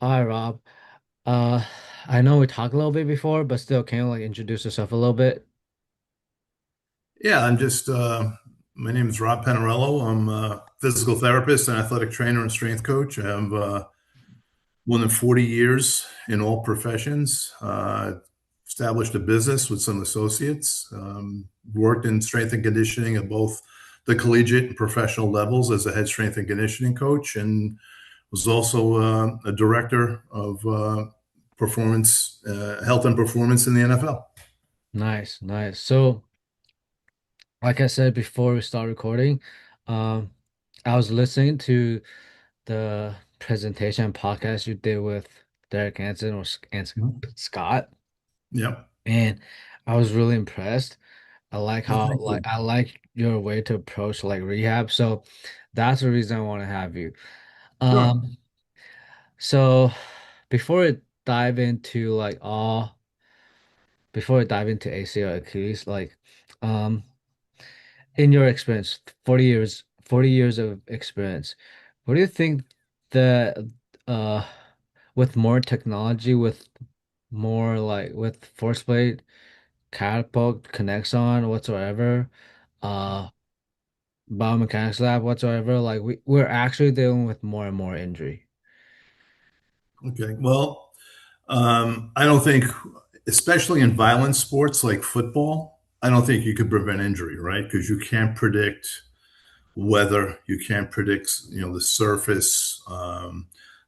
Hi, Rob. Uh, I know we talked a little bit before, but still, can you like introduce yourself a little bit? Yeah, my name is Rob Panariello. I'm a physical therapist and athletic trainer and strength coach. I have more than 40 years in all professions. Established a business with some associates, worked in strength and conditioning at both the collegiate and professional levels as a head strength and conditioning coach, and was also a director of performance, health and performance in the NFL. Nice, nice. So, like I said before we start recording, um, I was listening to the presentation podcast you did with Derek Hansen and Mhm. Scott, Yeah. and I was really impressed. I like Well, how thank you. I like your way to approach like rehab. So that's the reason I want to have you. Sure. Um, so before we dive into like all before I dive into ACL Achilles, um, in your experience, 40 years of experience, what do you think that uh with more technology, with more like with force plate, catapult, Kinexon, whatsoever, uh biomechanics lab whatsoever, like we're actually dealing with more and more injury. Okay. Well, I don't think, especially in violent sports like football, I don't think you could prevent injury, right? Because you can't predict weather, you can't predict, the surface,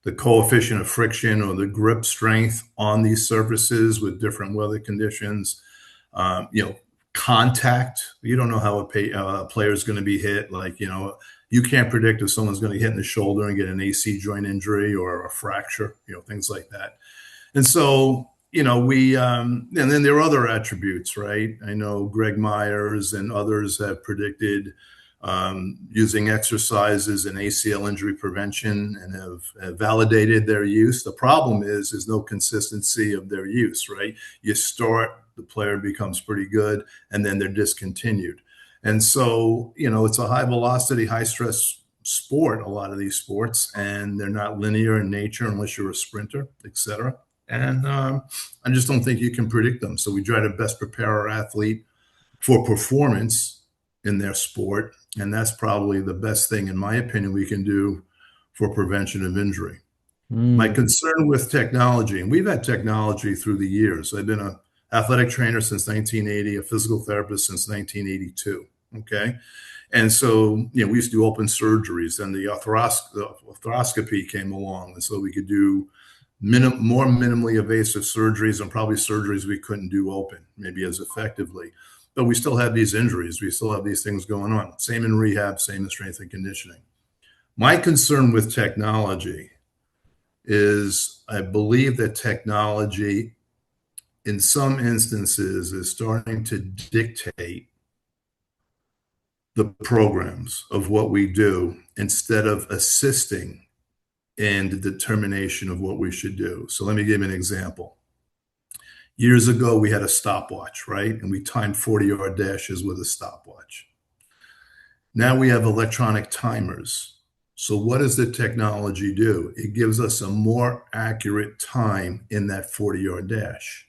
the coefficient of friction or the grip strength on these surfaces with different weather conditions. Um, you know, Contact. You don't know how a player is going to be hit. You can't predict if someone's going to hit in the shoulder and get an AC joint injury or a fracture. Things like that. And so, and then there are other attributes, right? I know Greg Myers and others have predicted using exercises in ACL injury prevention and have validated their use. The problem is no consistency of their use, right? You start, the player becomes pretty good, and then they're discontinued. And so, it's a high velocity, high stress sport, a lot of these sports, and they're not linear in nature unless you're a sprinter, et cetera. And I just don't think you can predict them. So we try to best prepare our athlete for performance in their sport. And that's probably the best thing, in my opinion, we can do for prevention of injury. My Mm, concern with technology, and we've had technology through the years. I've been an athletic trainer since 1980, a physical therapist since 1982. Okay. And so, we used to do open surgeries, and the arthroscopy came along. And so we could do more minimally invasive surgeries, and probably surgeries we couldn't do open, maybe as effectively. But we still have these injuries. We still have these things going on. Same in rehab, same in strength and conditioning. My concern with technology is I believe that technology, in some instances, is starting to dictate the programs of what we do instead of assisting in the determination of what we should do. So let me give you an example. Years ago, we had a stopwatch, right? And we timed 40-yard dashes with a stopwatch. Now we have electronic timers. So what does the technology do? It gives us a more accurate time in that 40-yard dash,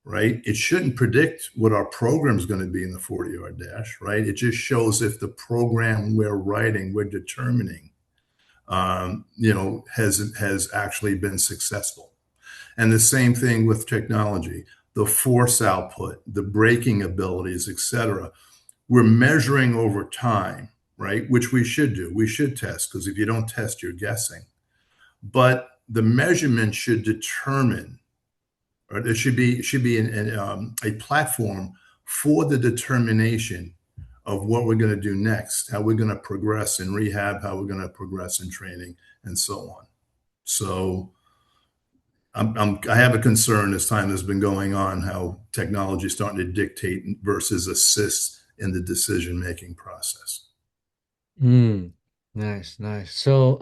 right? It shouldn't predict what our program is going to be in the 40-yard dash, right? It just shows if the program we're writing, we're determining, has actually been successful. And the same thing with technology, the force output, the braking abilities, et cetera. We're measuring over time, right? Which we should do. We should test, because if you don't test, you're guessing. But the measurement should determine, or there should be a platform for the determination of what we're going to do next, how we're going to progress in rehab, how we're going to progress in training, and so on. So I have a concern as time has been going on how technology is starting to dictate versus assist in the decision making process. mm, nice, nice. So,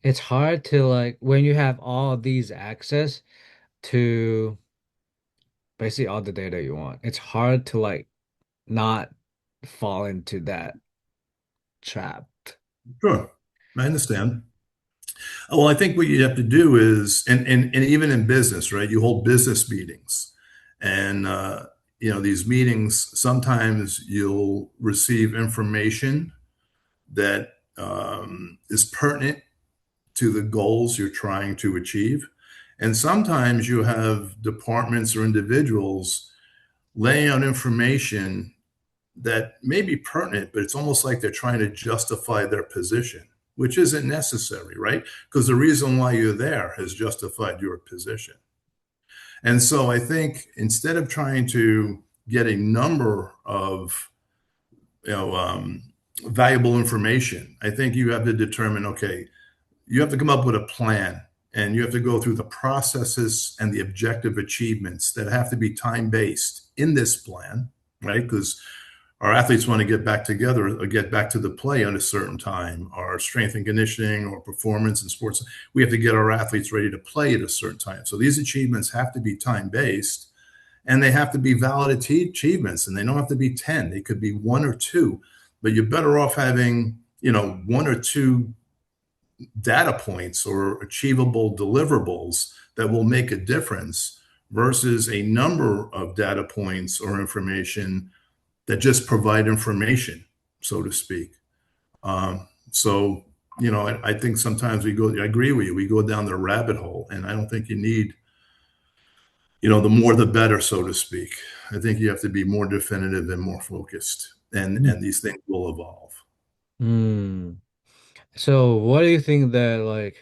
it's hard to like when you have all these access to basically all the data you want. It's hard to like not fall into that trap. Sure. I understand. Well, I think what you have to do is, and even in business, right? You hold business meetings, and these meetings sometimes you'll receive information that is pertinent to the goals you're trying to achieve, and sometimes you have departments or individuals laying out information that may be pertinent, but it's almost like they're trying to justify their position, which isn't necessary, right? Because the reason why you're there has justified your position. And so I think instead of trying to get a number of you know valuable information, I think you have to determine, okay, you have to come up with a plan, and you have to go through the processes and the objective achievements that have to be time based in this plan, right? Because our athletes want to get back together or get back to the play at a certain time. Our strength and conditioning or performance in sports, we have to get our athletes ready to play at a certain time. So these achievements have to be time based, and they have to be valid achievements, and they don't have to be 10. They could be one or two, but you're better off having, one or two data points or achievable deliverables that will make a difference versus a number of data points or information that just provide information, so to speak. I think sometimes I agree with you, we go down the rabbit hole, and I don't think you need, the more the better, so to speak. I think you have to be more definitive and more focused, and these things will evolve. Hmm. So what do you think that like,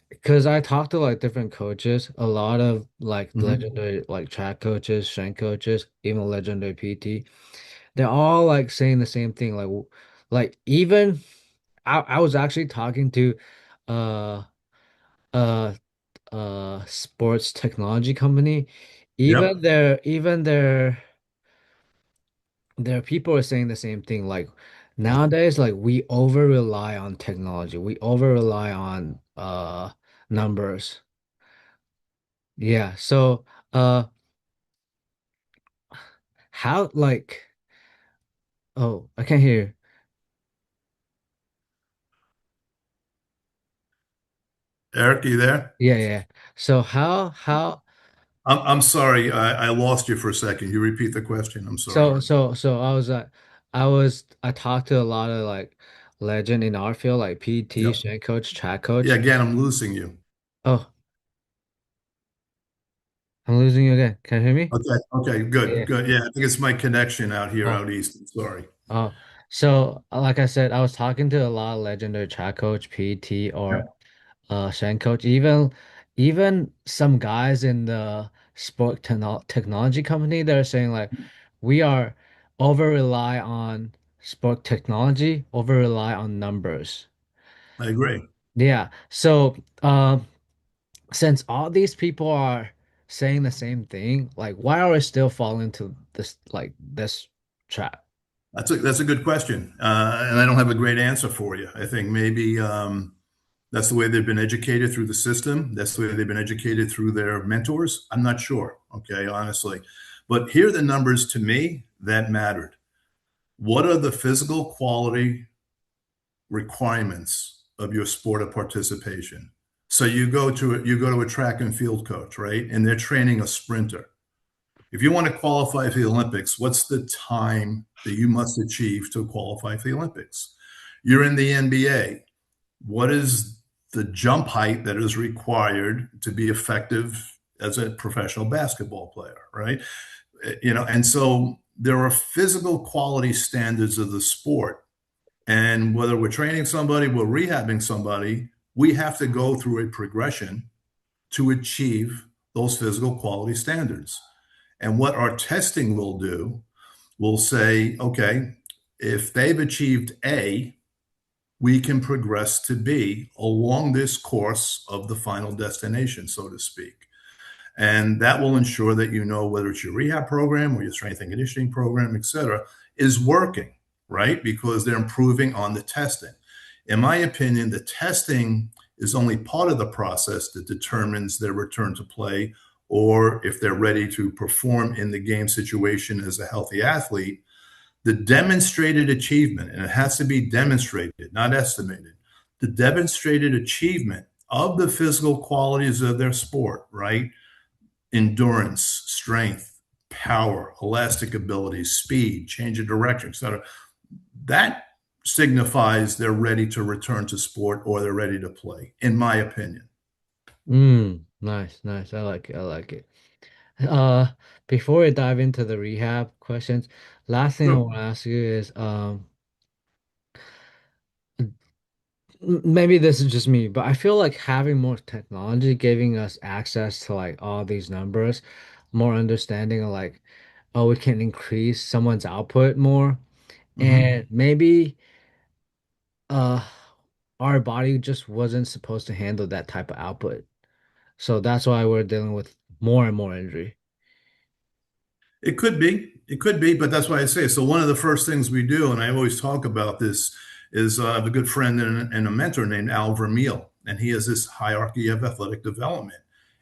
because I talked to like different coaches, a lot of like Mhm. legendary like track coaches, strength coaches, even legendary PT, they're all like saying the same thing. Like even I was actually talking to uh uh sports technology company. Yep, Even their people are saying the same thing. Like nowadays, like we over rely on technology. We over rely on numbers. Yeah. So how like oh I can't hear you. Eric, are you there? Yeah, yeah. So how I'm sorry, I lost you for a second. You repeat the question. I'm sorry. so I talked to a lot of like legend in our field, like PT, Yep. strength coach, track Yeah, coach. again, I'm losing you. Oh, I'm losing you again. Can you hear me? Okay. Okay. Good. Yeah. Good. Yeah. I think it's my connection out here, Oh, out east. I'm sorry. oh. So like I said, I was talking to a lot of legendary track coach, PT, or Yep. strength coach, even some guys in the technology company. They're saying like we are over rely on sport technology, over rely on numbers. I agree. Yeah. So since all these people are saying the same thing, like why are we still falling into this trap? That's a good question, and I don't have a great answer for you. I think maybe that's the way they've been educated through the system. That's the way they've been educated through their mentors. I'm not sure. Okay, honestly, but here are the numbers to me that mattered. What are the physical quality requirements of your sport of participation? So you go to a track and field coach, right? And they're training a sprinter. If you want to qualify for the Olympics, what's the time that you must achieve to qualify for the Olympics? You're in the NBA. What is the jump height that is required to be effective as a professional basketball player, right? And so there are physical quality standards of the sport, and whether we're training somebody, we're rehabbing somebody, we have to go through a progression to achieve those physical quality standards. And what our testing will do, will say, okay, if they've achieved A, we can progress to B along this course of the final destination, so to speak. And that will ensure that you know whether it's your rehab program or your strength and conditioning program, et cetera, is working, right? Because they're improving on the testing. In my opinion, the testing is only part of the process that determines their return to play, or if they're ready to perform in the game situation as a healthy athlete. The demonstrated achievement, and it has to be demonstrated, not estimated, the demonstrated achievement of the physical qualities of their sport, right? Endurance, strength, power, elastic ability, speed, change of direction, etc. That signifies they're ready to return to sport or they're ready to play, in my opinion. Nice, nice. I like it. I like it. Uh, Before we dive into the rehab questions, last thing I Sure. want to ask you is, maybe this is just me, but I feel like having more technology giving us access to like all these numbers, more understanding of like, oh, we can increase someone's output more, Mm-hmm. and maybe uh our body just wasn't supposed to handle that type of output. So that's why we're dealing with more and more injury. It could be. It could be, but that's why I say. So one of the first things we do, and I always talk about this, is I have a good friend and a mentor named Al Vermeil, and he has this hierarchy of athletic development.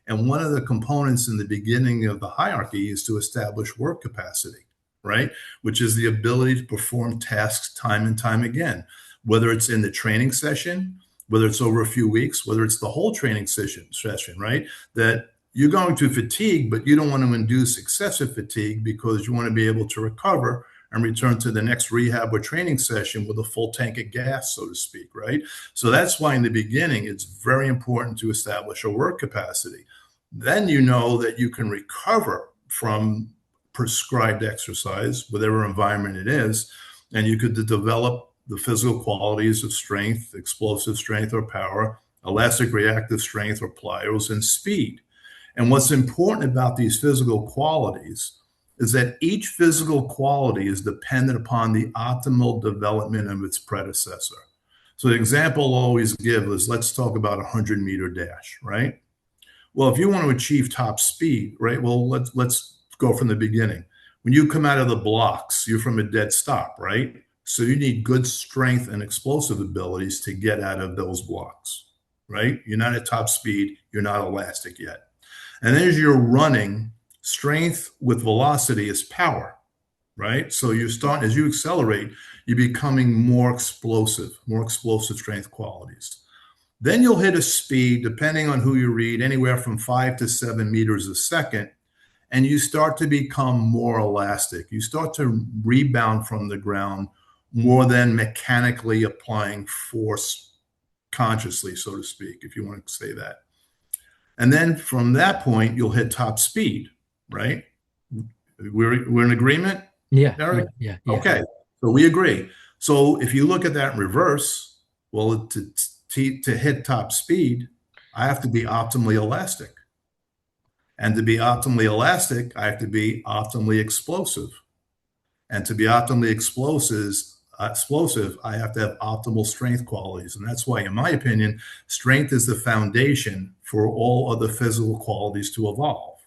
And one of the components in the beginning of the hierarchy is to establish work capacity, right? Which is the ability to perform tasks time and time again, whether it's in the training session, whether it's over a few weeks, whether it's the whole training session, right? That you're going to fatigue, but you don't want to induce excessive fatigue because you want to be able to recover and return to the next rehab or training session with a full tank of gas, so to speak, right? So that's why in the beginning, it's very important to establish a work capacity. Then you know that you can recover from prescribed exercise, whatever environment it is, and you could develop the physical qualities of strength, explosive strength or power, elastic reactive strength or plyos, and speed. And what's important about these physical qualities is that each physical quality is dependent upon the optimal development of its predecessor. So the example I'll always give is let's talk about a 100-meter dash, right? Well, if you want to achieve top speed, right? Well, let's go from the beginning. When you come out of the blocks, you're from a dead stop, right? So you need good strength and explosive abilities to get out of those blocks, right? You're not at top speed, you're not elastic yet. And then as you're running, strength with velocity is power, right? So you start, as you accelerate, you're becoming more explosive strength qualities. Then you'll hit a speed, depending on who you read, anywhere from 5 to 7 meters a second, and you start to become more elastic. You start to rebound from the ground more than mechanically applying force consciously, so to speak, if you want to say that. And then from that point, you'll hit top speed, right? We're in agreement, Yeah, Eric? yeah, yeah, yeah. Okay, so we agree. So if you look at that in reverse, well, to hit top speed, I have to be optimally elastic. And to be optimally elastic, I have to be optimally explosive. And to be optimally explosive, I have to have optimal strength qualities. And that's why, in my opinion, strength is the foundation for all other physical qualities to evolve.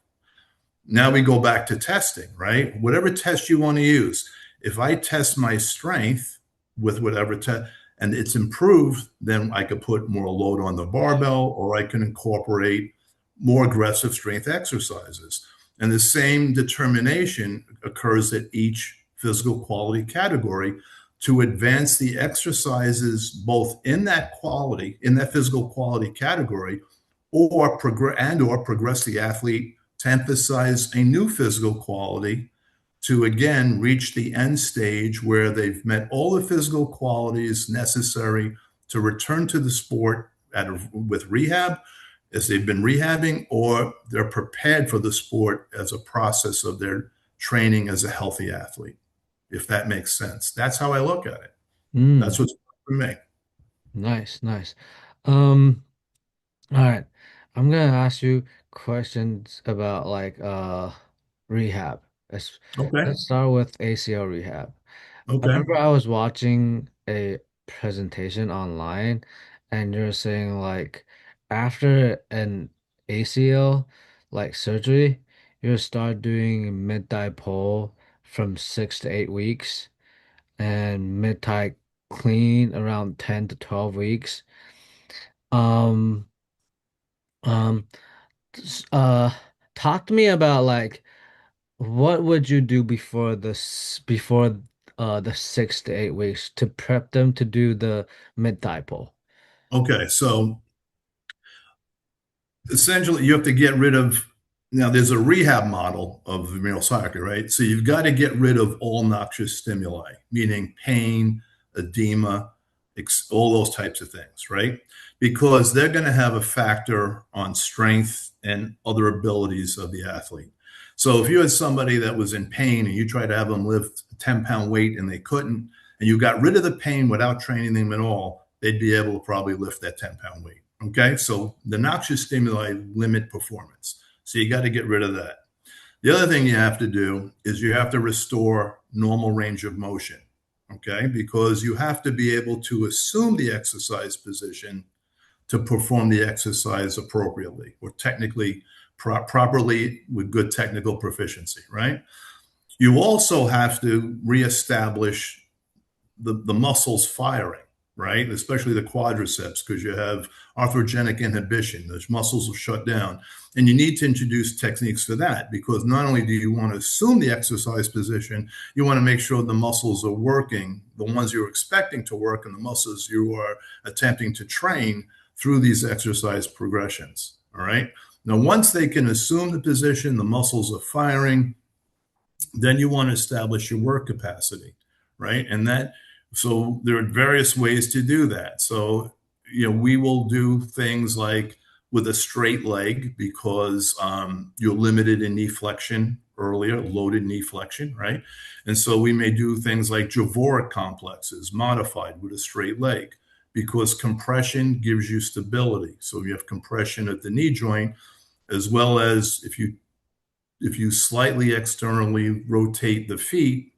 Now we go back to testing, right? Whatever test you want to use. If I test my strength with whatever test and it's improved, then I could put more load on the barbell or I can incorporate more aggressive strength exercises. And the same determination occurs at each physical quality category to advance the exercises both in that quality, in that physical quality category, or progress the athlete to emphasize a new physical quality to again reach the end stage where they've met all the physical qualities necessary to return to the sport with rehab as they've been rehabbing, or they're prepared for the sport as a process of their training as a healthy athlete, if that makes sense. That's how I look at it. That's Mm, what's for me. nice, nice. Um, all right. I'm gonna ask you questions about like rehab. Okay. Let's start with ACL rehab. I Okay. remember I was watching a presentation online and you're saying like after an ACL like surgery, you start doing mid-thigh pull from 6 to 8 weeks and mid-thigh clean around 10 to 12 weeks. Um, um, s- uh, Talk to me about like what would you do before this, before the 6 to 8 weeks to prep them to do the mid thigh pull. Okay, so essentially you have to get rid of, now there's a rehab model of soccer, right? So you've got to get rid of all noxious stimuli, meaning pain, edema, all those types of things, right? Because they're going to have a factor on strength and other abilities of the athlete. So if you had somebody that was in pain and you tried to have them lift a 10-pound weight and they couldn't, and you got rid of the pain without training them at all, they'd be able to probably lift that 10-pound weight. Okay, so the noxious stimuli limit performance. So you got to get rid of that. The other thing you have to do is you have to restore normal range of motion. Okay, because you have to be able to assume the exercise position to perform the exercise appropriately or technically properly with good technical proficiency, right? You also have to reestablish the muscles firing, right? Especially the quadriceps, because you have arthrogenic inhibition. Those muscles will shut down. And you need to introduce techniques for that, because not only do you want to assume the exercise position, you want to make sure the muscles are working, the ones you're expecting to work, and the muscles you are attempting to train through these exercise progressions, all right? Now, once they can assume the position, the muscles are firing, then you want to establish your work capacity, right? And that, so there are various ways to do that. So, we will do things like with a straight leg, because you're limited in knee flexion earlier, loaded knee flexion, right? And so we may do things like Javoric complexes modified with a straight leg, because compression gives you stability. So you have compression at the knee joint, as well as if you slightly externally rotate the feet,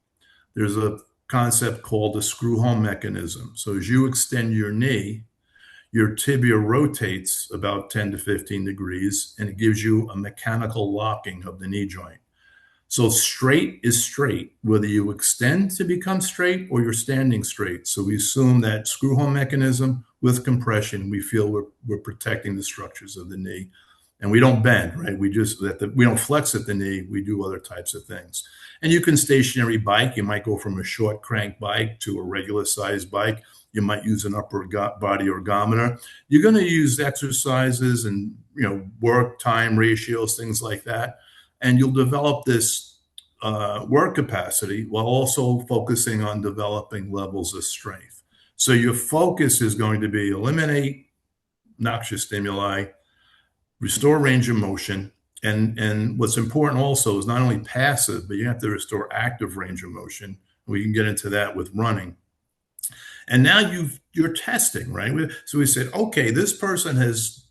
there's a concept called the screw home mechanism. So as you extend your knee, your tibia rotates about 10 to 15 degrees, and it gives you a mechanical locking of the knee joint. So straight is straight, whether you extend to become straight or you're standing straight. So we assume that screw home mechanism with compression, we feel we're protecting the structures of the knee. And we don't bend, right? We don't flex at the knee. We do other types of things. And you can stationary bike. You might go from a short crank bike to a regular size bike. You might use an upper body ergometer. You're going to use exercises and work time ratios, things like that, and you'll develop this work capacity while also focusing on developing levels of strength. So your focus is going to be eliminate noxious stimuli, restore range of motion, and what's important also is not only passive, but you have to restore active range of motion. We can get into that with running. And now you're testing, right? So we said, okay, this person has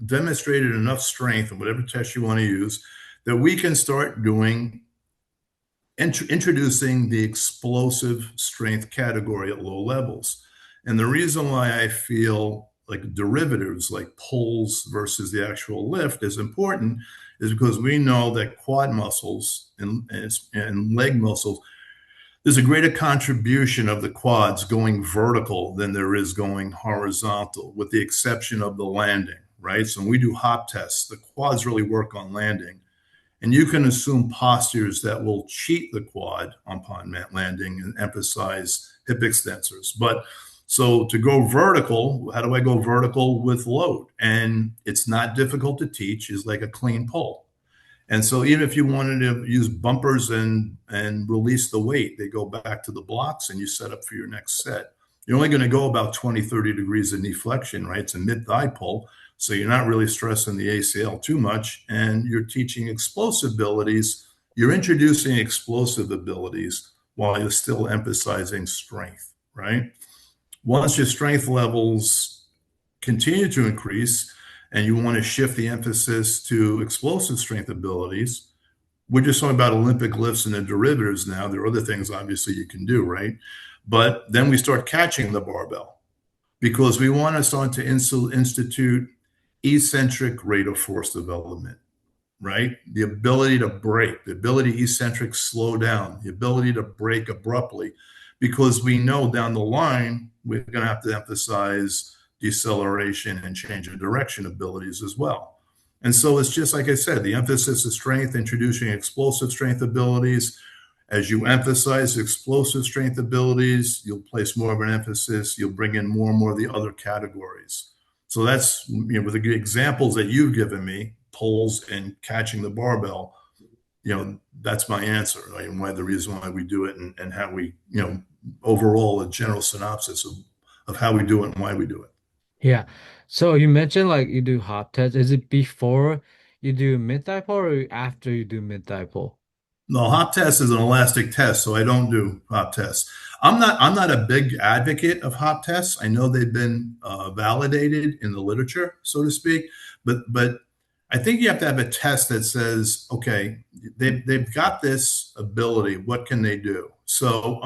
demonstrated enough strength, and whatever test you want to use, that we can start doing introducing the explosive strength category at low levels. And the reason why I feel like derivatives like pulls versus the actual lift is important is because we know that quad muscles and leg muscles, there's a greater contribution of the quads going vertical than there is going horizontal, with the exception of the landing, right? So when we do hop tests, the quads really work on landing. And you can assume postures that will cheat the quad upon landing and emphasize hip extensors. But so to go vertical, how do I go vertical with load? And it's not difficult to teach. It's like a clean pull. And so even if you wanted to use bumpers and release the weight, they go back to the blocks and you set up for your next set. You're only going to go about 20, 30 degrees of knee flexion, right? It's a mid-thigh pull. So you're not really stressing the ACL too much, and you're teaching explosive abilities. You're introducing explosive abilities while you're still emphasizing strength, right? Once your strength levels continue to increase and you want to shift the emphasis to explosive strength abilities, we're just talking about Olympic lifts and the derivatives now. There are other things, obviously, you can do, right? But then we start catching the barbell, because we want to start to institute eccentric rate of force development, right? The ability to break, the ability to eccentric slow down, the ability to break abruptly, because we know down the line we're going to have to emphasize deceleration and change of direction abilities as well. And so it's just like I said, the emphasis is strength, introducing explosive strength abilities, As you emphasize explosive strength abilities, you'll place more of an emphasis. You'll bring in more and more of the other categories. So that's, with the examples that you've given me, pulls and catching the barbell, that's my answer, right? And why the reason why we do it, and how we, overall a general synopsis of how we do it and why we do it. Yeah. So you mentioned like you do hop test. Is it before you do mid thigh pull or after you do mid thigh pull? No, hop test is an elastic test, so I don't do hop tests. I'm not a big advocate of hop tests. I know they've been validated in the literature, so to speak, but I think you have to have a test that says, okay, they've got this ability. What can they do? So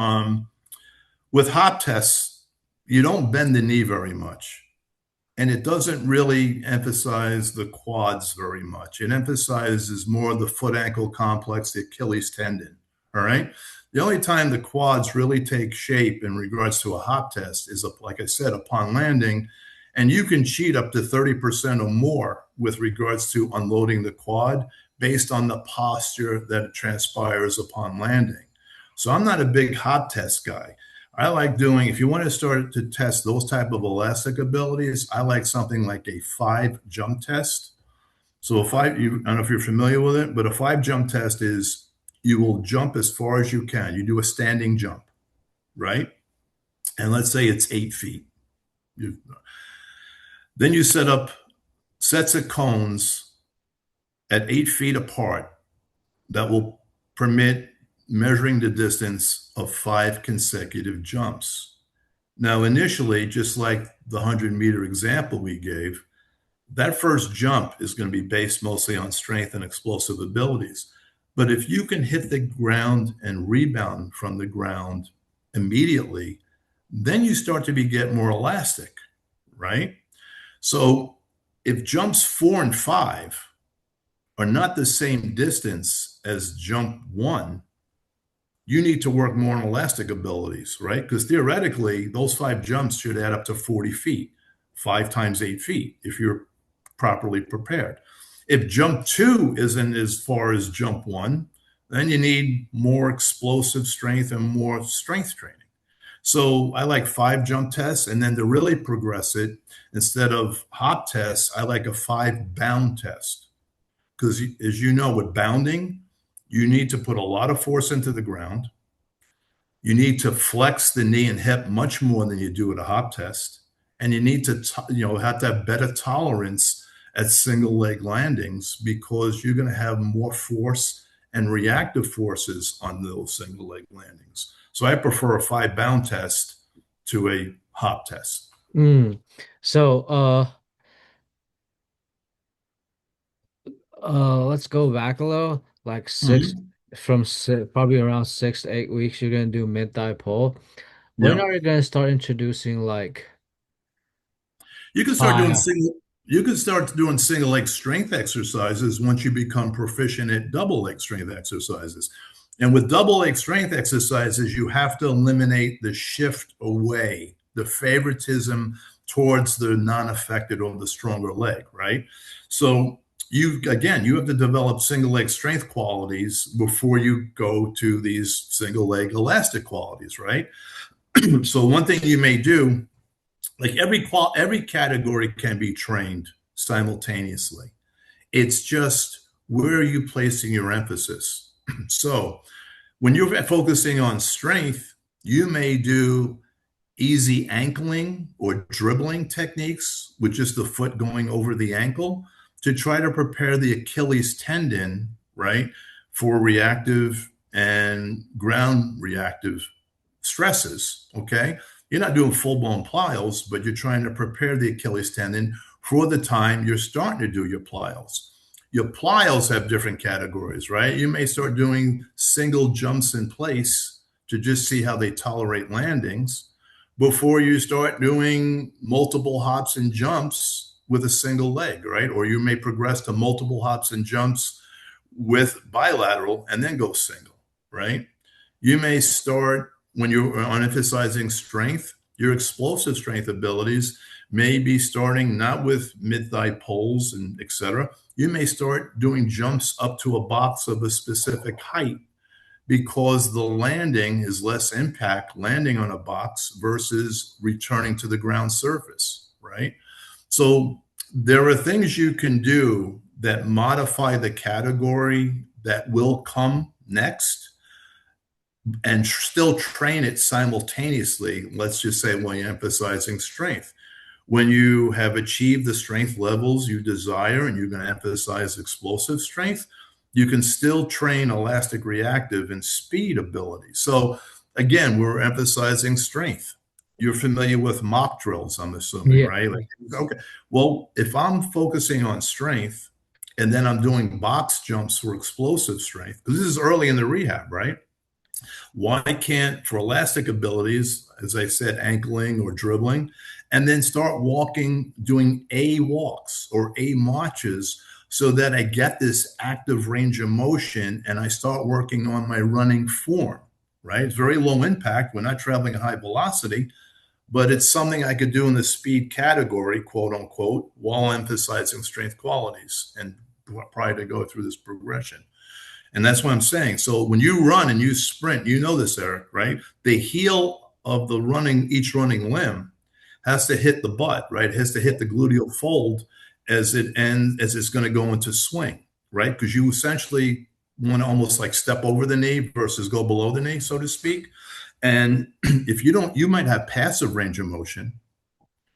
with hop tests, you don't bend the knee very much. And it doesn't really emphasize the quads very much. It emphasizes more the foot ankle complex, the Achilles tendon. All right. The only time the quads really take shape in regards to a hop test is, like I said, upon landing. And you can cheat up to 30% or more with regards to unloading the quad based on the posture that transpires upon landing. So I'm not a big hop test guy. I like doing, if you want to start to test those type of elastic abilities, I like something like a 5 jump test. So I don't know if you're familiar with it, but a 5 jump test is you will jump as far as you can. You do a standing jump, right? And let's say it's 8 feet. Then you set up sets of cones at 8 feet apart that will permit measuring the distance of 5 consecutive jumps. Now, initially, just like the 100-meter example we gave, that first jump is going to be based mostly on strength and explosive abilities. But if you can hit the ground and rebound from the ground immediately, then you start to get more elastic, right? So if jumps 4 and 5 are not the same distance as jump 1, you need to work more on elastic abilities, right? Because theoretically, those 5 jumps should add up to 40 feet, 5 times 8 feet, if you're properly prepared. If jump 2 isn't as far as jump 1, then you need more explosive strength and more strength training. So I like 5 jump tests. And then to really progress it, instead of hop tests, I like a 5 bound test. Because as you know, with bounding, you need to put a lot of force into the ground. You need to flex the knee and hip much more than you do at a hop test. And you need to, have to have better tolerance at single leg landings, because you're going to have more force and reactive forces on those single leg landings. So I prefer a 5 bound test to a hop test. Mm. So let's go back a little. Like Mhm. probably around 6 to 8 weeks, you're gonna do mid thigh pull. When Yeah. are you gonna start introducing like You can start doing uh single. You can start doing single leg strength exercises once you become proficient at double leg strength exercises. And with double leg strength exercises, you have to eliminate the shift away, the favoritism towards the non-affected or the stronger leg, right? So you have to develop single leg strength qualities before you go to these single leg elastic qualities, right? So one thing you may do, like every category can be trained simultaneously. It's just, where are you placing your emphasis? So when you're focusing on strength, you may do easy ankling or dribbling techniques with just the foot going over the ankle to try to prepare the Achilles tendon, right, for reactive and ground reactive stresses. Okay. You're not doing full blown plyos, but you're trying to prepare the Achilles tendon for the time you're starting to do your plyos. Your plyos have different categories, right? You may start doing single jumps in place to just see how they tolerate landings before you start doing multiple hops and jumps with a single leg, right? Or you may progress to multiple hops and jumps with bilateral and then go single, right? You may start, when you're on emphasizing strength, your explosive strength abilities may be starting not with mid-thigh pulls and etc. You may start doing jumps up to a box of a specific height, because the landing is less impact landing on a box versus returning to the ground surface, right? So there are things you can do that modify the category that will come next and still train it simultaneously. Let's just say when you're emphasizing strength. When you have achieved the strength levels you desire and you're going to emphasize explosive strength, you can still train elastic reactive and speed ability. So again, we're emphasizing strength. You're familiar with mock drills, I'm assuming, Yeah. right? Like, okay. Well, if I'm focusing on strength and then I'm doing box jumps for explosive strength, because this is early in the rehab, right? Why can't, for elastic abilities, as I said, ankling or dribbling, and then start walking, doing A walks or A marches so that I get this active range of motion and I start working on my running form, right? It's very low impact. We're not traveling at high velocity, but it's something I could do in the speed category, quote unquote, while emphasizing strength qualities and prior to go through this progression. And that's what I'm saying. So when you run and you sprint, you know this, Eric, right? The heel of the running, each running limb has to hit the butt, right? It has to hit the gluteal fold as it ends, as it's going to go into swing, right? Because you essentially want to almost like step over the knee versus go below the knee, so to speak. And if you don't, you might have passive range of motion,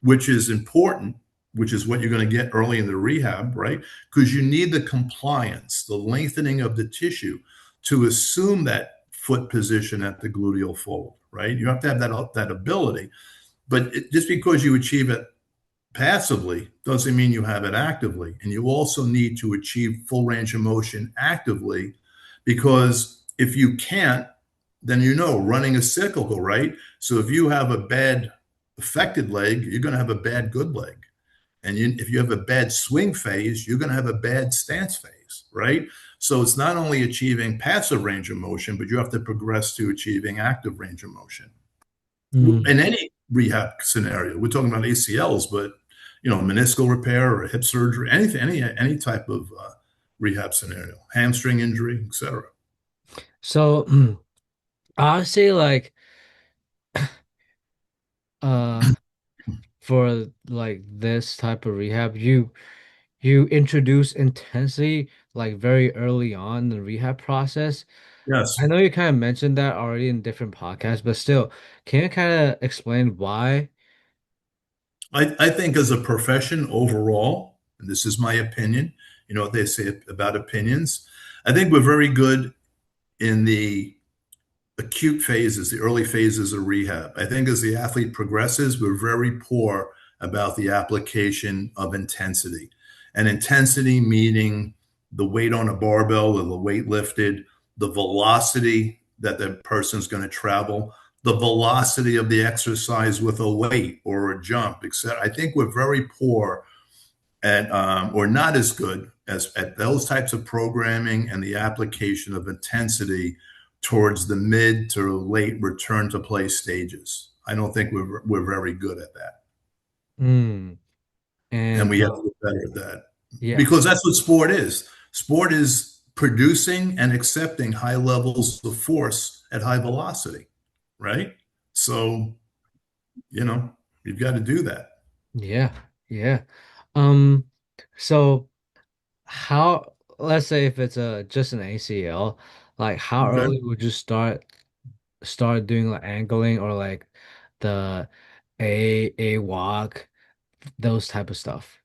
which is important, which is what you're going to get early in the rehab, right? Because you need the compliance, the lengthening of the tissue to assume that foot position at the gluteal fold, right? You have to have that ability. But just because you achieve it passively doesn't mean you have it actively. And you also need to achieve full range of motion actively, because if you can't, then running is cyclical, right? So if you have a bad affected leg, you're going to have a bad good leg. And if you have a bad swing phase, you're going to have a bad stance phase, right? So it's not only achieving passive range of motion, but you have to progress to achieving active range of motion. Mm. In any rehab scenario, we're talking about ACLs, but meniscal repair or hip surgery, anything, any type of rehab scenario, hamstring injury, etc. So I would say like uh for like this type of rehab, you introduce intensity like very early on in the rehab process. I Yes. know you kind of mentioned that already in different podcasts, but still, can you kind of explain why? I think as a profession overall, and this is my opinion, you know what they say about opinions. I think we're very good in the acute phases, the early phases of rehab. I think as the athlete progresses, we're very poor about the application of intensity. And intensity meaning the weight on a barbell or the weight lifted, the velocity that the person's going to travel, the velocity of the exercise with a weight or a jump, etc. I think we're very poor at, or not as good as at those types of programming and the application of intensity towards the mid to late return to play stages. I don't think we're very good at that, Mm. and And we have to get better at that, yeah, because that's what sport is. Sport is producing and accepting high levels of force at high velocity, right? So you know you've got to do that. yeah, yeah. Um, so how, let's say if it's a just an ACL, like how Okay. early would you start doing like angling or like the a walk, those type of stuff?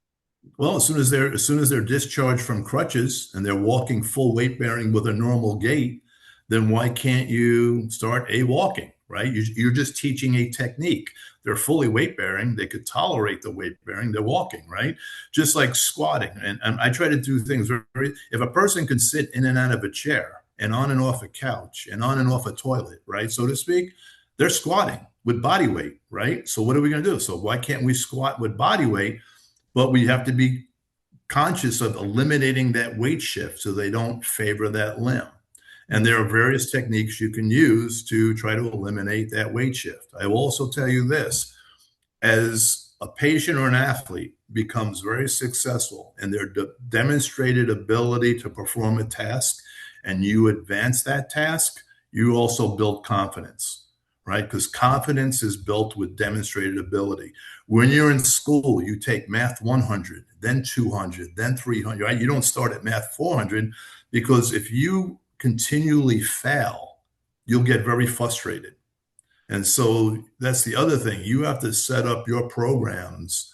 Well, as soon as they're discharged from crutches and they're walking full weight bearing with a normal gait, then why can't you start a walking, right? You're just teaching a technique. They're fully weight bearing. They could tolerate the weight bearing. They're walking, right? Just like squatting. And I try to do things very, if a person can sit in and out of a chair and on and off a couch and on and off a toilet, right, so to speak, they're squatting with body weight, right? So what are we going to do? So why can't we squat with body weight? But we have to be conscious of eliminating that weight shift so they don't favor that limb. And Mm. there are various techniques you can use to try to eliminate that weight shift. I will also tell you this: as a patient or an athlete becomes very successful in their demonstrated ability to perform a task, and you advance that task, you also build confidence, right? Because confidence is built with demonstrated ability. When you're in school, you take math 100, then 200, then 300, right? You don't start at math 400, because if you continually fail, you'll get very frustrated. And so that's the other thing. You have to set up your programs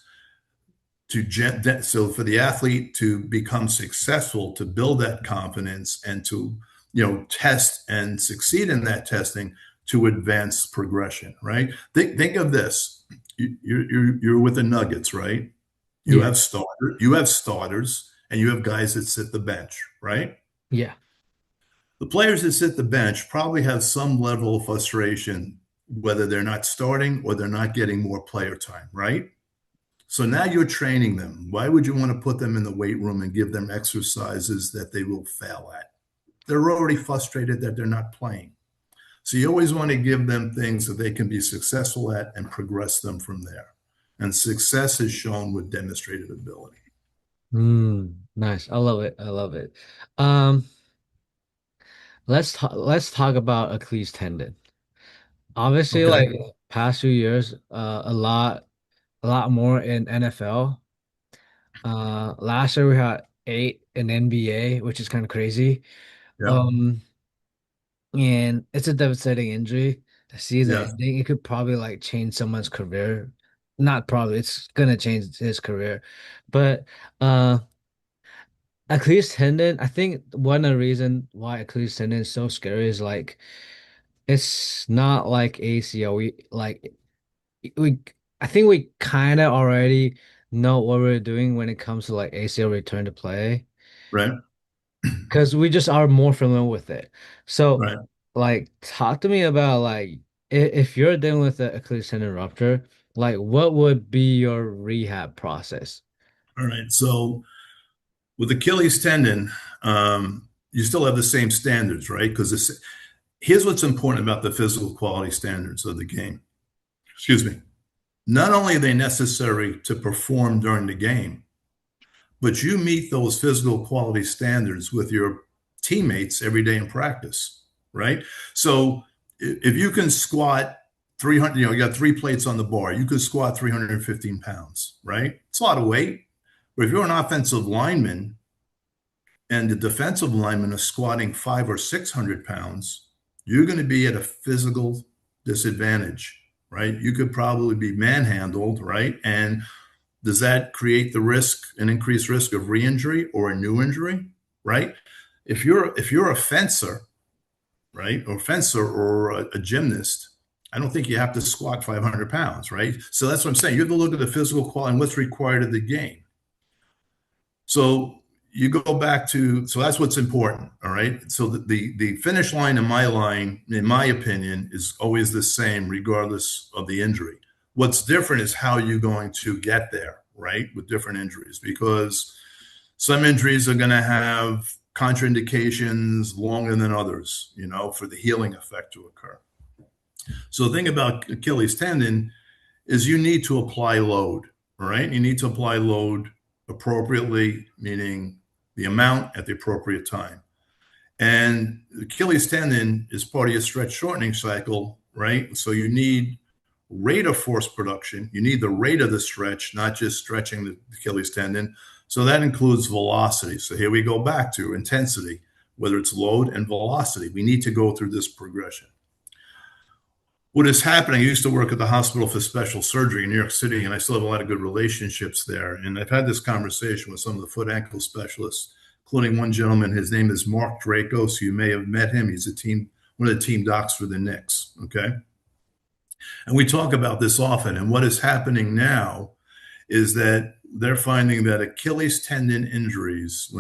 so for the athlete to become successful, to build that confidence and to test and succeed in that testing, to advance progression, right? Think of this. You're with the Nuggets, right? you Yeah. have starter you have starters, and you have guys that sit the bench, right? Yeah. The players that sit the bench probably have some level of frustration, whether they're not starting or they're not getting more player time, right? So now you're training them. Why would you want to put them in the weight room and give them exercises that they will fail at? They're already frustrated that they're not playing. So you always want to give them things that they can be successful at and progress them from there. And success is shown with demonstrated ability. Nice. I love it. I love it. Um, let's talk about Achilles tendon. Obviously, Okay. like past few years, a lot more in NFL. Last year we had 8 in NBA, which is kind of crazy. Yeah. Um, and it's a devastating injury. The season Yeah. ending, it could probably like change someone's career. Not probably, it's gonna change his career. But uh Achilles tendon, I think one of the reason why Achilles tendon is so scary is like it's not like ACL. We I think we kind of already know what we're doing when it comes to like ACL return to play Right. because we just are more familiar with it. So Right. like talk to me about like if you're dealing with the Achilles tendon rupture, like what would be your rehab process? All right. So with Achilles tendon, you still have the same standards, right? Because here's what's important about the physical quality standards of the game. Excuse me. Not only are they necessary to perform during the game, but you meet those physical quality standards with your teammates every day in practice, right? So if you can squat 300, you got 3 plates on the bar, you could squat 315 pounds, right? It's a lot of weight. But if you're an offensive lineman and the defensive lineman is squatting 500 or 600 pounds, you're going to be at a physical disadvantage, right? You could probably be manhandled, right? And does that create an increased risk of re-injury or a new injury, right? If you're a fencer, right, or a gymnast, I don't think you have to squat 500 pounds, right? So that's what I'm saying. You have to look at the physical quality and what's required of the game. So you go back to, so that's what's important, all right? So the finish line and my line, in my opinion, is always the same regardless of the injury. What's different is how you're going to get there, right? With different injuries, because some injuries are going to have contraindications longer than others, for the healing effect to occur. So the thing about Achilles tendon is you need to apply load, all right? You need to apply load appropriately, meaning the amount at the appropriate time. And the Achilles tendon is part of your stretch shortening cycle, right? So you need rate of force production. You need the rate of the stretch, not just stretching the Achilles tendon. So that includes velocity. So here we go back to intensity, whether it's load and velocity. We need to go through this progression. What is happening? I used to work at the Hospital for Special Surgery in New York City, and I still have a lot of good relationships there. And I've had this conversation with some of the foot ankle specialists, including one gentleman. His name is Mark Dracos. You may have met him. He's one of the team docs for the Knicks. Okay. And we talk about this often. And what is happening now is that they're finding that Achilles tendon injuries,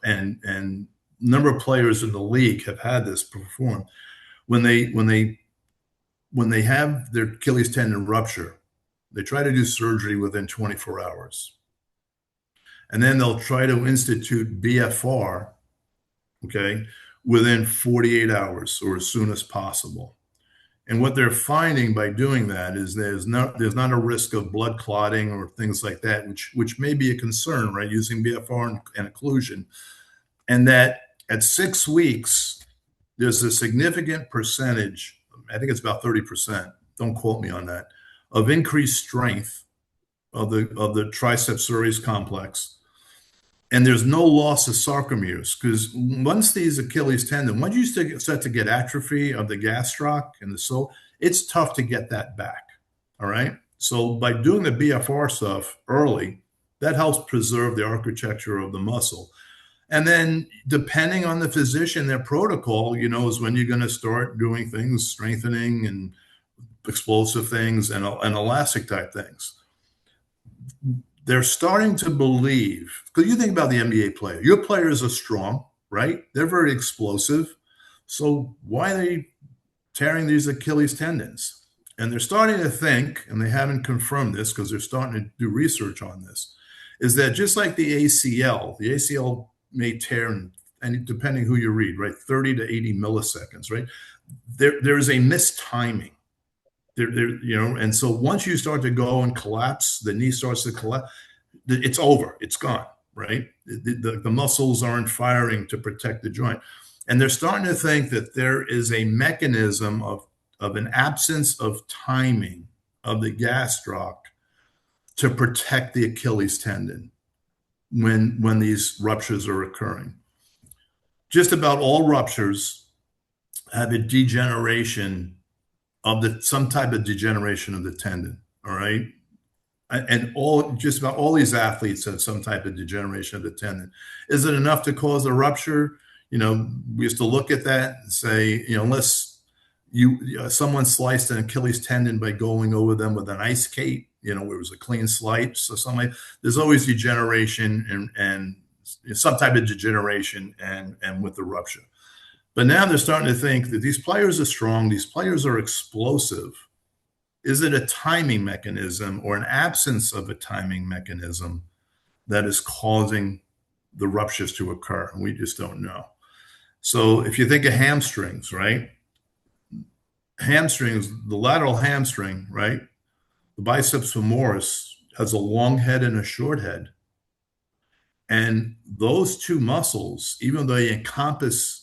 and a number of players in the league have had this perform, when they have their Achilles tendon rupture, they try to do surgery within 24 hours. And then they'll try to institute BFR, okay, within 48 hours or as soon as possible. And what they're finding by doing that is there's not a risk of blood clotting or things like that, which may be a concern, right, using BFR and occlusion. And that at 6 weeks, there's a significant percentage, I think it's about 30%, don't quote me on that, of increased strength of the triceps surae complex. And there's no loss of sarcomeres, because once these Achilles tendon, once you start to get atrophy of the gastroc and the sole, it's tough to get that back. All right. So by doing the BFR stuff early, that helps preserve the architecture of the muscle. And then depending on the physician, their protocol, is when you're going to start doing things, strengthening and explosive things and elastic type things. They're starting to believe, because you think about the NBA player, your players are strong, right? They're very explosive. So why are they tearing these Achilles tendons? And they're starting to think, and they haven't confirmed this because they're starting to do research on this, is that just like the ACL may tear, and depending who you read, right, 30 to 80 milliseconds, right? There is a mistiming. And so once you start to go and collapse, the knee starts to collapse, it's over, it's gone, right? The muscles aren't firing to protect the joint. And they're starting to think that there is a mechanism of an absence of timing of the gastroc to protect the Achilles tendon when these ruptures are occurring. Just about all ruptures have a degeneration of some type of degeneration of the tendon. All right. And just about all these athletes have some type of degeneration of the tendon. Is it enough to cause a rupture? We used to look at that and say, unless someone sliced an Achilles tendon by going over them with an ice skate, where it was a clean slice or something, there's always degeneration and some type of degeneration and with the rupture. But now they're starting to think that these players are strong, these players are explosive. Is it a timing mechanism or an absence of a timing mechanism that is causing the ruptures to occur? And we just don't know. So if you think of hamstrings, right? Hamstrings, the lateral hamstring, right? The biceps femoris has a long head and a short head. And those two muscles, even though they encompass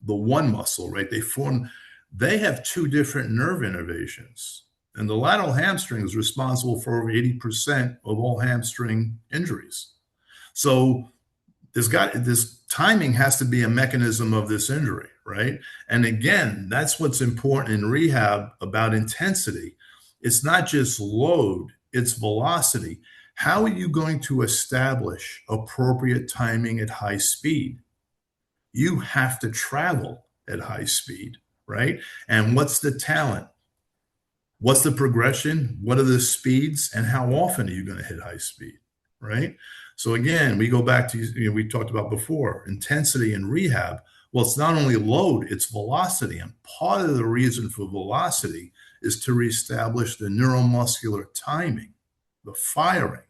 the one muscle, right? They have two different nerve innervations. And the lateral hamstring is responsible for over 80% of all hamstring injuries. So this timing has to be a mechanism of this injury, right? And again, that's what's important in rehab about intensity. It's not just load, it's velocity. How are you going to establish appropriate timing at high speed? You have to travel at high speed, right? And what's the talent? What's the progression? What are the speeds? And how often are you going to hit high speed, right? So again, we go back to, we talked about before, intensity in rehab. Well, it's not only load, it's velocity. And part of the reason for velocity is to reestablish the neuromuscular timing, the firing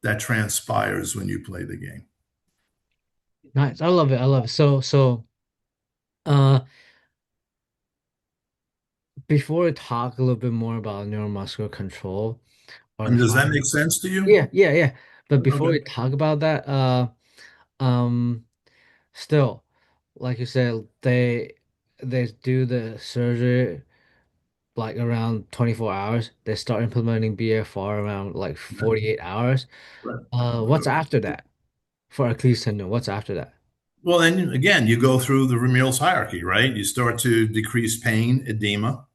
that transpires when you play the game. Nice. I love it. I love it. Uh, before we talk a little bit more about neuromuscular control I or mean, the does that firing. make sense to you? Yeah. But before Okay. we talk about that, um, still, like you said, they do the surgery like around 24 hours. They start implementing BFR around like 48 hours. Right. What's after that for Achilles tendon? What's after that? Well, then again, you go through the Ramil's hierarchy, right? You start to decrease pain, edema,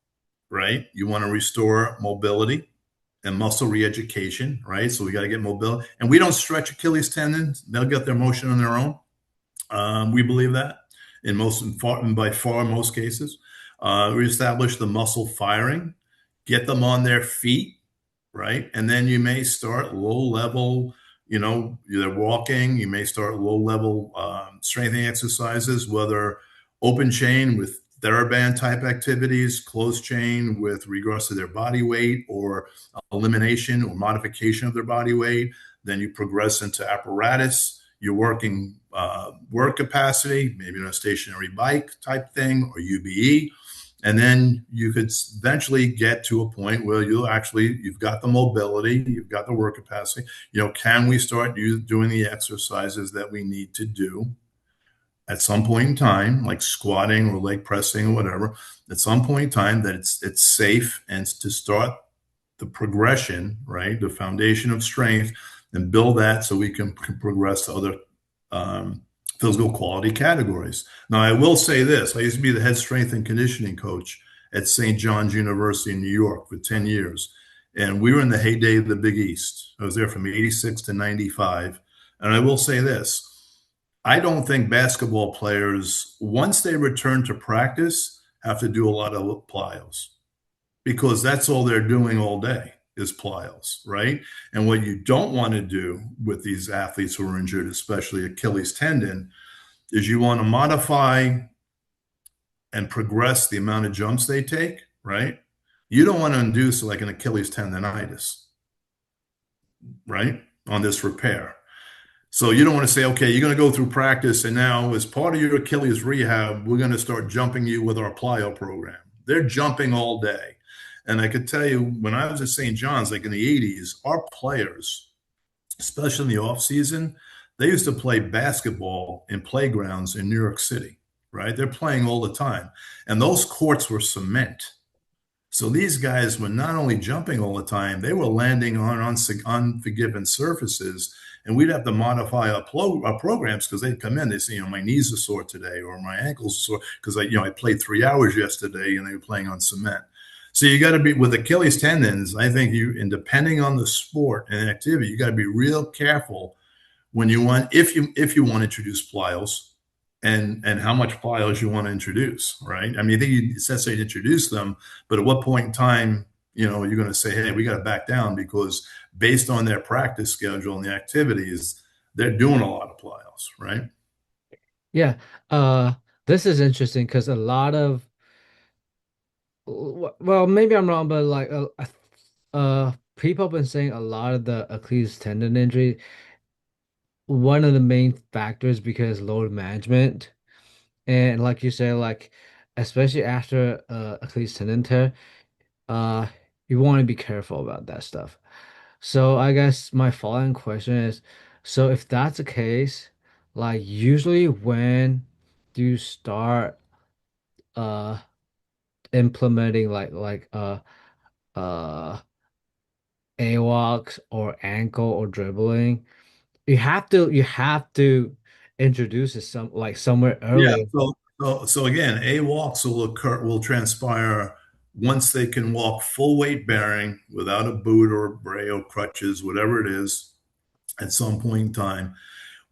right? You want to restore mobility and muscle re-education, right? So we got to get mobility. And we don't stretch Achilles tendons. They'll get their motion on their own. We believe that by far most cases. Reestablish the muscle firing, get them on their feet, right? And then you may start low level, either walking, you may start low level strengthening exercises, whether open chain with TheraBand type activities, closed chain with regards to their body weight, or elimination or modification of their body weight. Then you progress into apparatus. You're working work capacity, maybe on a stationary bike type thing, or UBE. And then you could eventually get to a point where you've got the mobility, you've got the work capacity. Can we start doing the exercises that we need to do at some point in time, like squatting or leg pressing or whatever, at some point in time that it's safe and to start the progression, right? The foundation of strength and build that so we can progress to other um, physical quality categories. Now, I will say this. I used to be the head strength and conditioning coach at St. John's University in New York for 10 years. And we were in the heyday of the Big East. I was there from 86 to 95. And I will say this. I don't think basketball players, once they return to practice, have to do a lot of plyos because that's all they're doing all day is plyos, right? And what you don't want to do with these athletes who are injured, especially Achilles tendon, is you want to modify and progress the amount of jumps they take, right? You don't want to induce like an Achilles tendonitis, right? On this repair. So you don't want to say, okay, you're going to go through practice, and now as part of your Achilles rehab, we're going to start jumping you with our plyo program. They're jumping all day. And I could tell you, when I was at St. John's, like in the 80s, our players, especially in the off season, they used to play basketball in playgrounds in New York City, right? They're playing all the time. And those courts were cement. So these guys were not only jumping all the time, they were landing on unforgiven surfaces. And we'd have to modify our programs because they'd come in, they say, my knees are sore today or my ankles are sore because I played 3 hours yesterday and they were playing on cement. So you got to be with Achilles tendons. I think and depending on the sport and activity, you got to be real careful when you want, if you want to introduce plyos and how much plyos you want to introduce, right? I mean, I think you necessarily introduce them, but at what point in time, you're going to say, hey, we got to back down because based on their practice schedule and the activities, they're doing a lot of plyos, right? Yeah. Uh, this is interesting because a lot of, well, maybe I'm wrong, but like, people have been saying a lot of the Achilles tendon injury, one of the main factors because load management. And like you say, like, especially after Achilles tendon tear, uh, you want to be careful about that stuff. So I guess my following question is, so if that's the case, like usually when do you start uh implementing uh AWOCs or ankle or dribbling? You have to introduce it somewhere Yeah. early. So again, A walks will transpire once they can walk full weight bearing without a boot or a brace or crutches, whatever it is, at some point in time.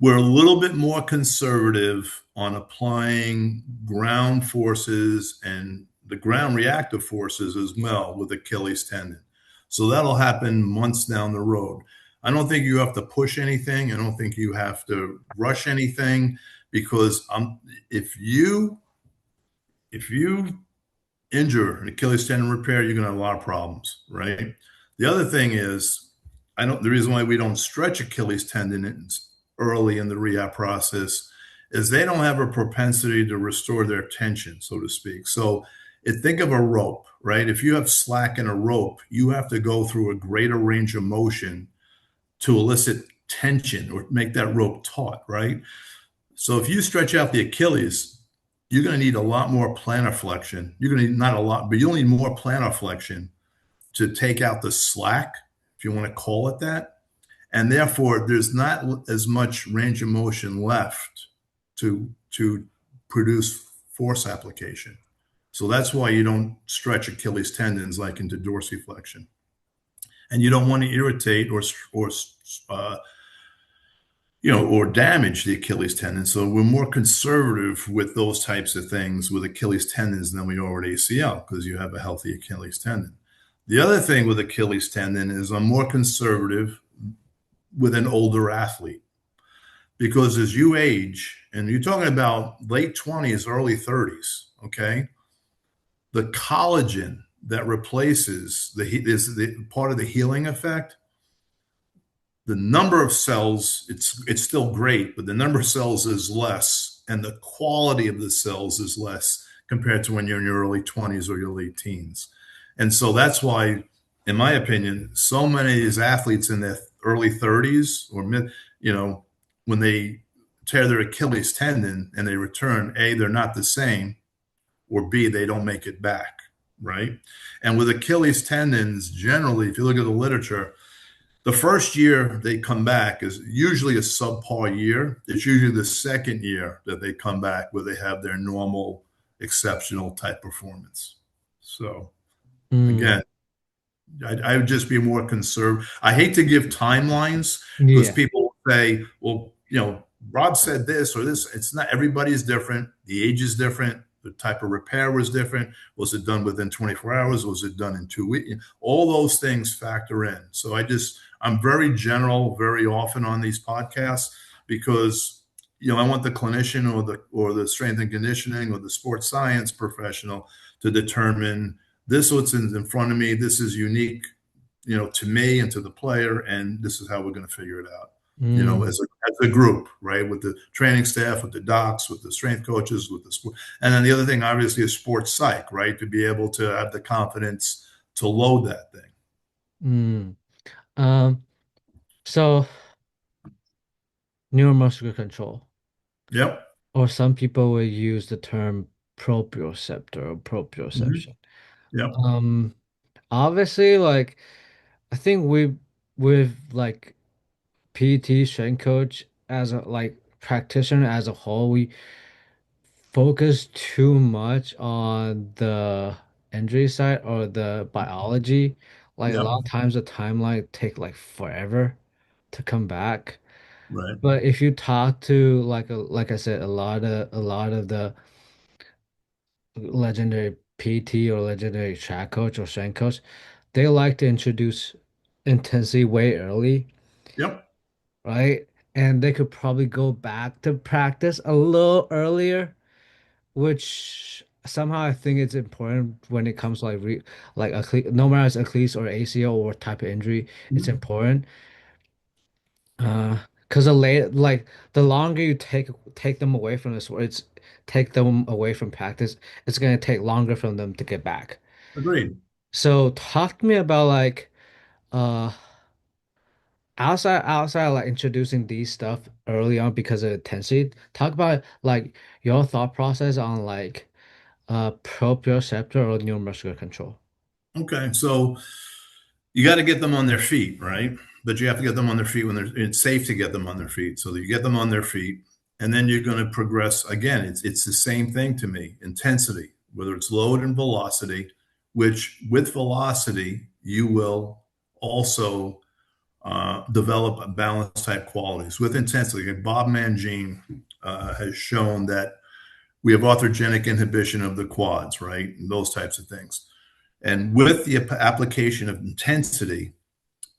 We're a little bit more conservative on applying ground forces and the ground reactive forces as well with Achilles tendon. So that'll happen months down the road. I don't think you have to push anything. I don't think you have to rush anything because if you injure an Achilles tendon repair, you're going to have a lot of problems, right? The other thing is, the reason why we don't stretch Achilles tendons early in the rehab process is they don't have a propensity to restore their tension, so to speak. So think of a rope, right? If you have slack in a rope, you have to go through a greater range of motion to elicit tension or make that rope taut, right? So if you stretch out the Achilles, you're going to need a lot more plantar flexion. You're going to need not a lot, but you'll need more plantar flexion to take out the slack, if you want to call it that. And therefore, there's not as much range of motion left to produce force application. So that's why you don't stretch Achilles tendons like into dorsiflexion. And you don't want to irritate uh, or damage the Achilles tendon. So we're more conservative with those types of things with Achilles tendons than we are with ACL because you have a healthy Achilles tendon. The other thing with Achilles tendon is I'm more conservative with an older athlete because as you age, and you're talking about late 20s, early 30s, okay, the collagen that replaces is the part of the healing effect. The number of cells, it's still great, but the number of cells is less, and the quality of the cells is less compared to when you're in your early 20s or your late teens. And so that's why, in my opinion, so many of these athletes in their early 30s or mid, when they tear their Achilles tendon and they return, A, they're not the same, or B, they don't make it back, right? And with Achilles tendons, generally, if you look at the literature, the first year they come back is usually a subpar year. It's usually the second year that they come back where they have their normal, exceptional type performance. So Mm, again, I would just be more conservative. I hate to give timelines because yeah. people say, well, Rob said this or this. It's not, everybody's different. The age is different. The type of repair was different. Was it done within 24 hours? Was it done in 2 weeks? All those things factor in. So I'm very general very often on these podcasts because, I want the clinician or the strength and conditioning or the sports science professional to determine this what's in front of me. This is unique, to me and to the player, and this is how we're going to figure it out. Mm, As a group, right? With the training staff, with the docs, with the strength coaches, with the sport, and then the other thing, obviously, is sports psych, right? To be able to have the confidence to load that thing. mm. Um, so neuromuscular control, Yep. or some people will use the term proprioceptor or Hmm. proprioception. Yep. Um, Obviously, like I think with like PT strength coach as a like practitioner as a whole, we focus too much on the injury side or the biology. Like a Yep. lot of times the timeline take like forever to come back. Right. But if you talk to like I said, a lot of the legendary PT or legendary track coach or strength coach, they like to introduce intensity way early, Yep. right? And they could probably go back to practice a little earlier, which somehow I think it's important when it comes to like no matter it's Achilles or ACL or what type of injury, it's Mhm. important. Because the longer you take them away from the sport, it's take them away from practice, it's gonna take longer for them to get back. Agreed. So talk to me about like uh outside like introducing these stuff early on because of intensity. Talk about like your thought process on like proprioceptor or neuromuscular control. Okay. So you got to get them on their feet, right? But you have to get them on their feet when it's safe to get them on their feet. So that you get them on their feet, and then you're going to progress. Again, it's the same thing to me. Intensity, whether it's load and velocity, which with velocity you will also develop a balance type qualities. With intensity, Bob Mangine has shown that we have arthrogenic inhibition of the quads, right? And those types of things. And with the application of intensity,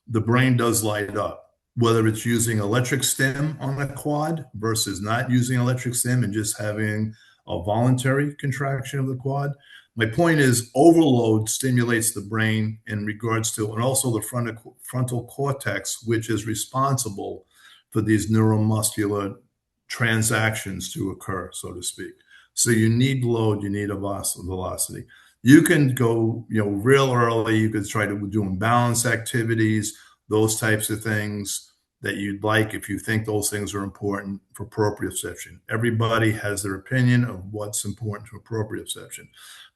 the brain does light up, whether it's using electric stim on a quad versus not using electric stim and just having a voluntary contraction of the quad. My point is, overload stimulates the brain in regards to, and also the frontal cortex, which is responsible for these neuromuscular transactions to occur, so to speak. So you need load, you need a velocity. You can go, real early. You could try to do imbalance activities, those types of things that you'd like if you think those things are important for proprioception. Everybody has their opinion of what's important for proprioception.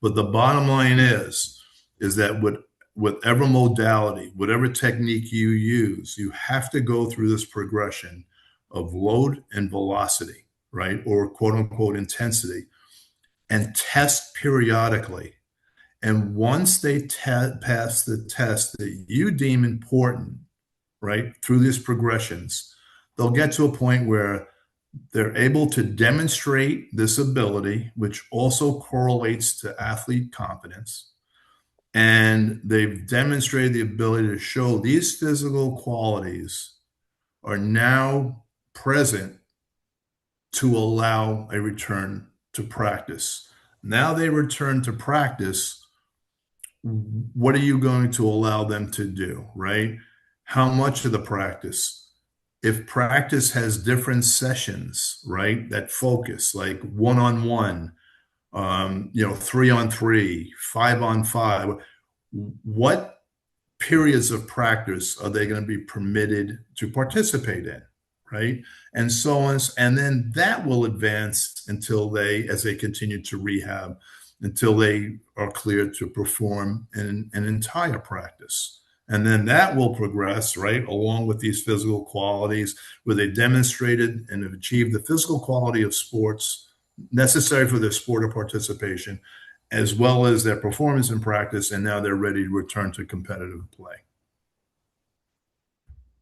But the bottom line is that with whatever modality, whatever technique you use, you have to go through this progression of load and velocity, right? Or quote unquote intensity, and test periodically. And once they pass the test that you deem important, right, through these progressions, they'll get to a point where they're able to demonstrate this ability, which also correlates to athlete confidence. And they've demonstrated the ability to show these physical qualities are now present to allow a return to practice. Now they return to practice. What are you going to allow them to do, right? How much of the practice? If practice has different sessions, right, that focus, like one on one, 3 on 3, 5 on 5, what periods of practice are they going to be permitted to participate in, right? And so on. And then that will advance until they, as they continue to rehab, until they are cleared to perform in an entire practice. And then that will progress, right, along with these physical qualities where they demonstrated and have achieved the physical quality of sports necessary for their sport of participation, as well as their performance in practice. And now they're ready to return to competitive play.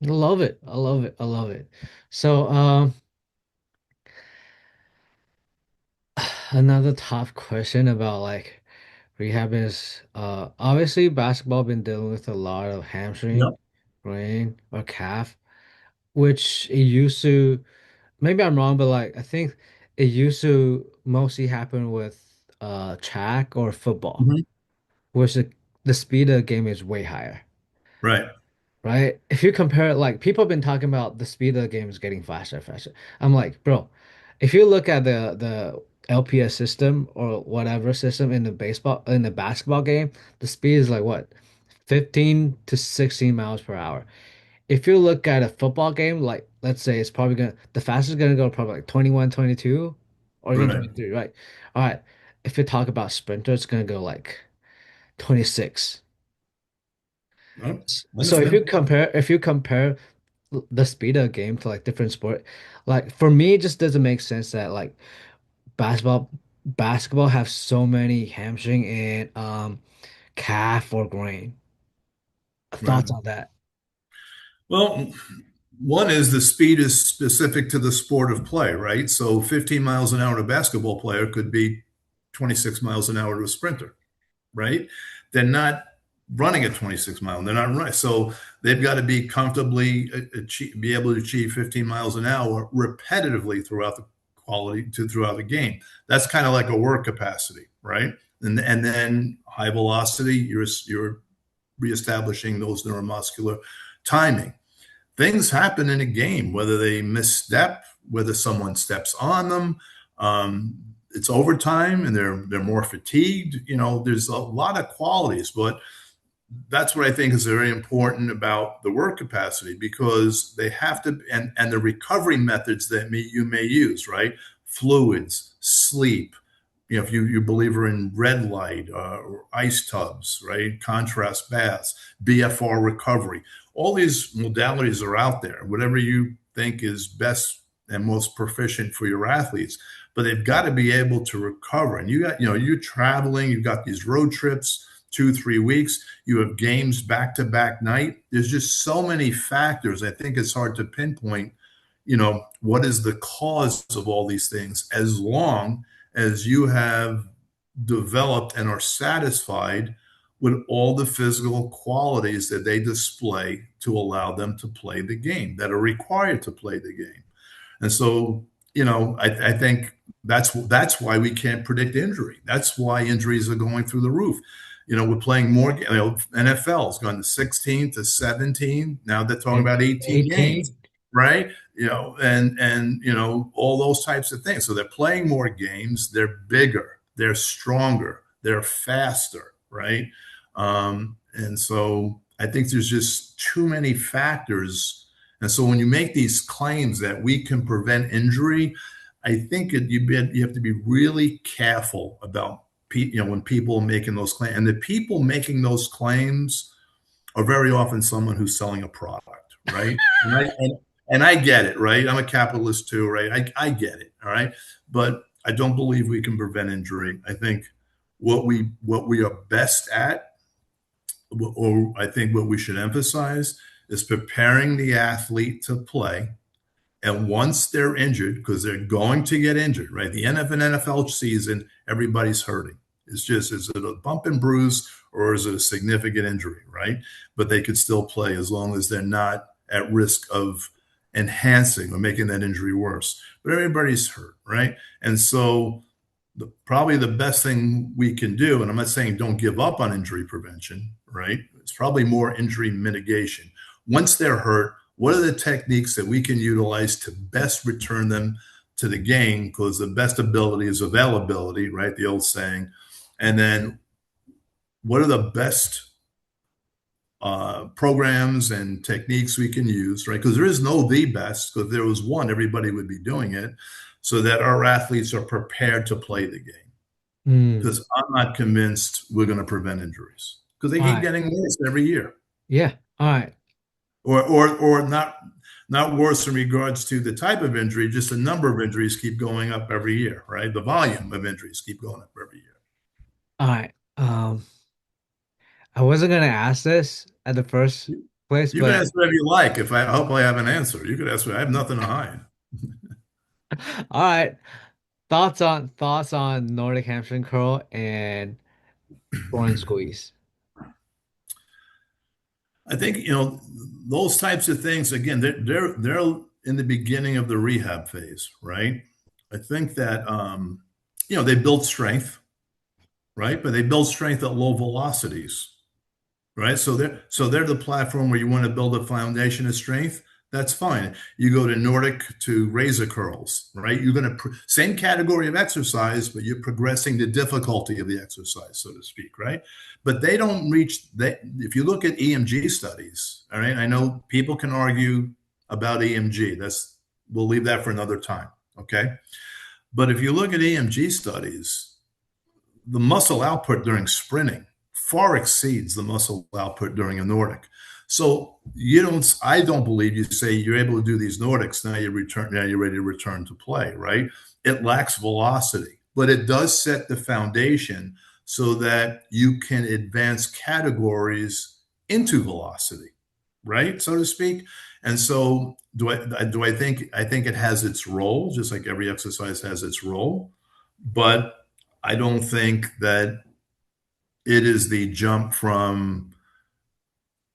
I love it. I love it. I love it. So, another tough question about like rehab is obviously basketball been dealing with a lot of hamstring, Yep. groin, or calf, which it used to, maybe I'm wrong, but like I think it used to mostly happen with track or football, Mhm. which the speed of the game is way higher. Right. Right? If you compare it, like people have been talking about the speed of the game is getting faster and faster. I'm like, bro, if you look at the LPS system or whatever system in the basketball game, the speed is like what? 15 to 16 miles per hour. If you look at a football game, like let's say it's probably gonna the fastest gonna go probably like 21, 22, or even Right. 23, right? All right. If you talk about sprinter, it's gonna go like 26. Yep. I So understand. if you compare the speed of a game to like different sport, like for me, it just doesn't make sense that like basketball basketball have so many hamstring and calf or groin. Right. Thoughts on that? Well, one is the speed is specific to the sport of play, right? So 15 miles an hour to a basketball player could be 26 miles an hour to a sprinter, right? They're not running at 26 miles. They're not running. So they've got to be comfortably be able to achieve 15 miles an hour repetitively throughout the throughout the game. That's kind of like a work capacity, right? And then high velocity, you're reestablishing those neuromuscular timing. Things happen in a game, whether they misstep, whether someone steps on them. It's overtime and they're more fatigued. There's a lot of qualities, but that's what I think is very important about the work capacity because they have to, and the recovery methods that you may use, right? Fluids, sleep, if you believer in red light or ice tubs, right? Contrast baths, BFR recovery, all these modalities are out there. Whatever you think is best and most proficient for your athletes, but they've got to be able to recover. And you're traveling, you've got these road trips, 2, 3 weeks, you have games back to back night. There's just so many factors. I think it's hard to pinpoint, what is the cause of all these things, as long as you have developed and are satisfied with all the physical qualities that they display to allow them to play the game, that are required to play the game. And so, I think that's why we can't predict injury. That's why injuries are going through the roof. We're playing more. NFL's gone to 16 to 17. Now they're talking about 18 games, 18. right? And all those types of things. So they're playing more games. They're bigger. They're stronger. They're faster, right? And so I think there's just too many factors. And so when you make these claims that we can prevent injury, I think you have to be really careful about when people are making those claims. And the people making those claims are very often someone who's selling a product, right? And I get it, right? I'm a capitalist too, right? I get it, all right. But I don't believe we can prevent injury. I think what we are best at, or I think what we should emphasize, is preparing the athlete to play. And once they're injured, because they're going to get injured, right? The NFL season, everybody's hurting. It's just, is it a bump and bruise or is it a significant injury, right? But they could still play as long as they're not at risk of enhancing or making that injury worse. But everybody's hurt, right? And so probably the best thing we can do, and I'm not saying don't give up on injury prevention, right? It's probably more injury mitigation. Once they're hurt, what are the techniques that we can utilize to best return them to the game? Because the best ability is availability, right? The old saying. And then what are the best programs and techniques we can use, right? Because there is no the best, because if there was one, everybody would be doing it, so that our athletes are prepared to play the game. Mm. Because I'm not convinced we're going to prevent injuries because they All keep right. getting worse every year, Yeah. All right. or not worse in regards to the type of injury, just the number of injuries keep going up every year, right? The volume of injuries keep going up every year. All right. I wasn't gonna ask this at the first place, You can but ask whatever you like. If I hope I have an answer, you could ask me. I have nothing to hide. all right. Thoughts on Nordic hamstring curl and groin squeeze. I think those types of things. Again, they're in the beginning of the rehab phase, right? I think that they build strength, right? But they build strength at low velocities, right? So they're the platform where you want to build a foundation of strength. That's fine. You go to Nordic to razor curls, right? You're going to same category of exercise, but you're progressing the difficulty of the exercise, so to speak, right? But they don't reach that. If you look at EMG studies, all right, I know people can argue about EMG. We'll leave that for another time, okay? But if you look at EMG studies, the muscle output during sprinting far exceeds the muscle output during a Nordic. So I don't believe you say you're able to do these Nordics, now you're ready to return to play, right? It lacks velocity, but it does set the foundation so that you can advance categories into velocity, right? So to speak. And so I think it has its role, just like every exercise has its role, but I don't think that it is the jump from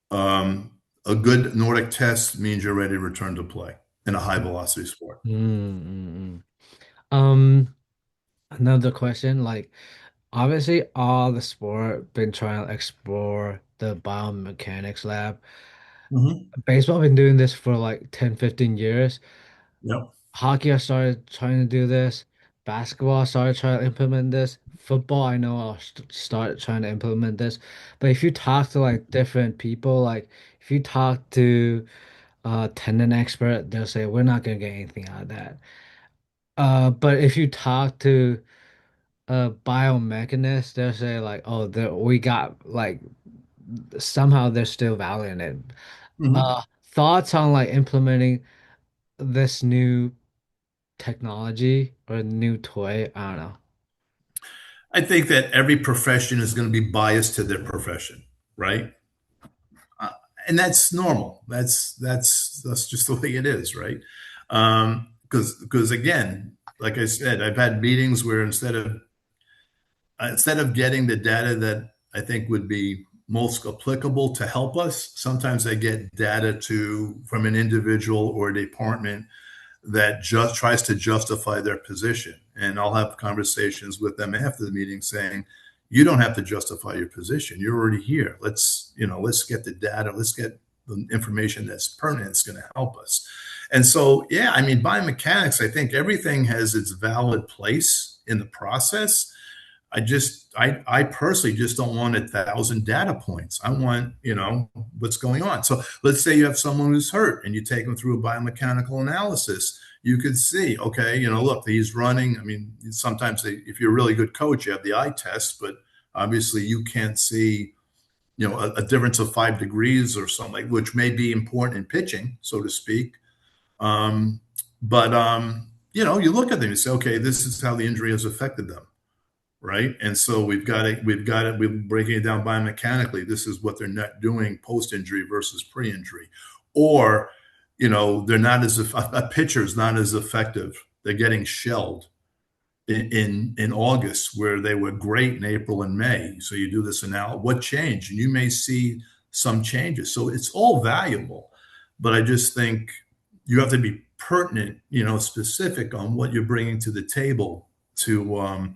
a good Nordic test means you're ready to return to play in a high velocity sport. Mm, mm, mm. Another question, like obviously all the sport been trying to explore the biomechanics lab. Mm-hmm. Baseball been doing this for like 10, 15 years. Yep. Hockey, I started trying to do this. Basketball, I started trying to implement this. Football, I know I'll start trying to implement this. But if you talk to like different people, like if you talk to a tendon expert, they'll say we're not gonna get anything out of that. But if you talk to a biomechanist, they'll say like, oh, we got like somehow they're still valid in it. Mm-hmm. Thoughts on like implementing this new technology or a new toy? I don't know. I think that every profession is going to be biased to their profession, right? Uh, and that's normal. That's just the way it is, right? Because again, like I said, I've had meetings where instead of getting the data that I think would be most applicable to help us, sometimes I get data from an individual or a department that just tries to justify their position. And I'll have conversations with them after the meeting saying, you don't have to justify your position. You're already here. Let's get the data. Let's get the information that's pertinent. It's going to help us. And so, yeah, I mean, biomechanics, I think everything has its valid place in the process. I personally just don't want 1,000 data points. I want, what's going on. So let's say you have someone who's hurt and you take them through a biomechanical analysis. You could see, okay, look, he's running. I mean, sometimes if you're a really good coach, you have the eye test, but obviously you can't see, a difference of 5 degrees or something, which may be important in pitching, so to speak. But you look at them and say, okay, this is how the injury has affected them, right? And so we're breaking it down biomechanically. This is what they're not doing post-injury versus pre-injury. Or, they're not a pitcher's not as effective. They're getting shelled in August where they were great in April and May. So you do this analysis, what changed? And you may see some changes. So it's all valuable. But I just think you have to be pertinent, specific on what you're bringing to the table to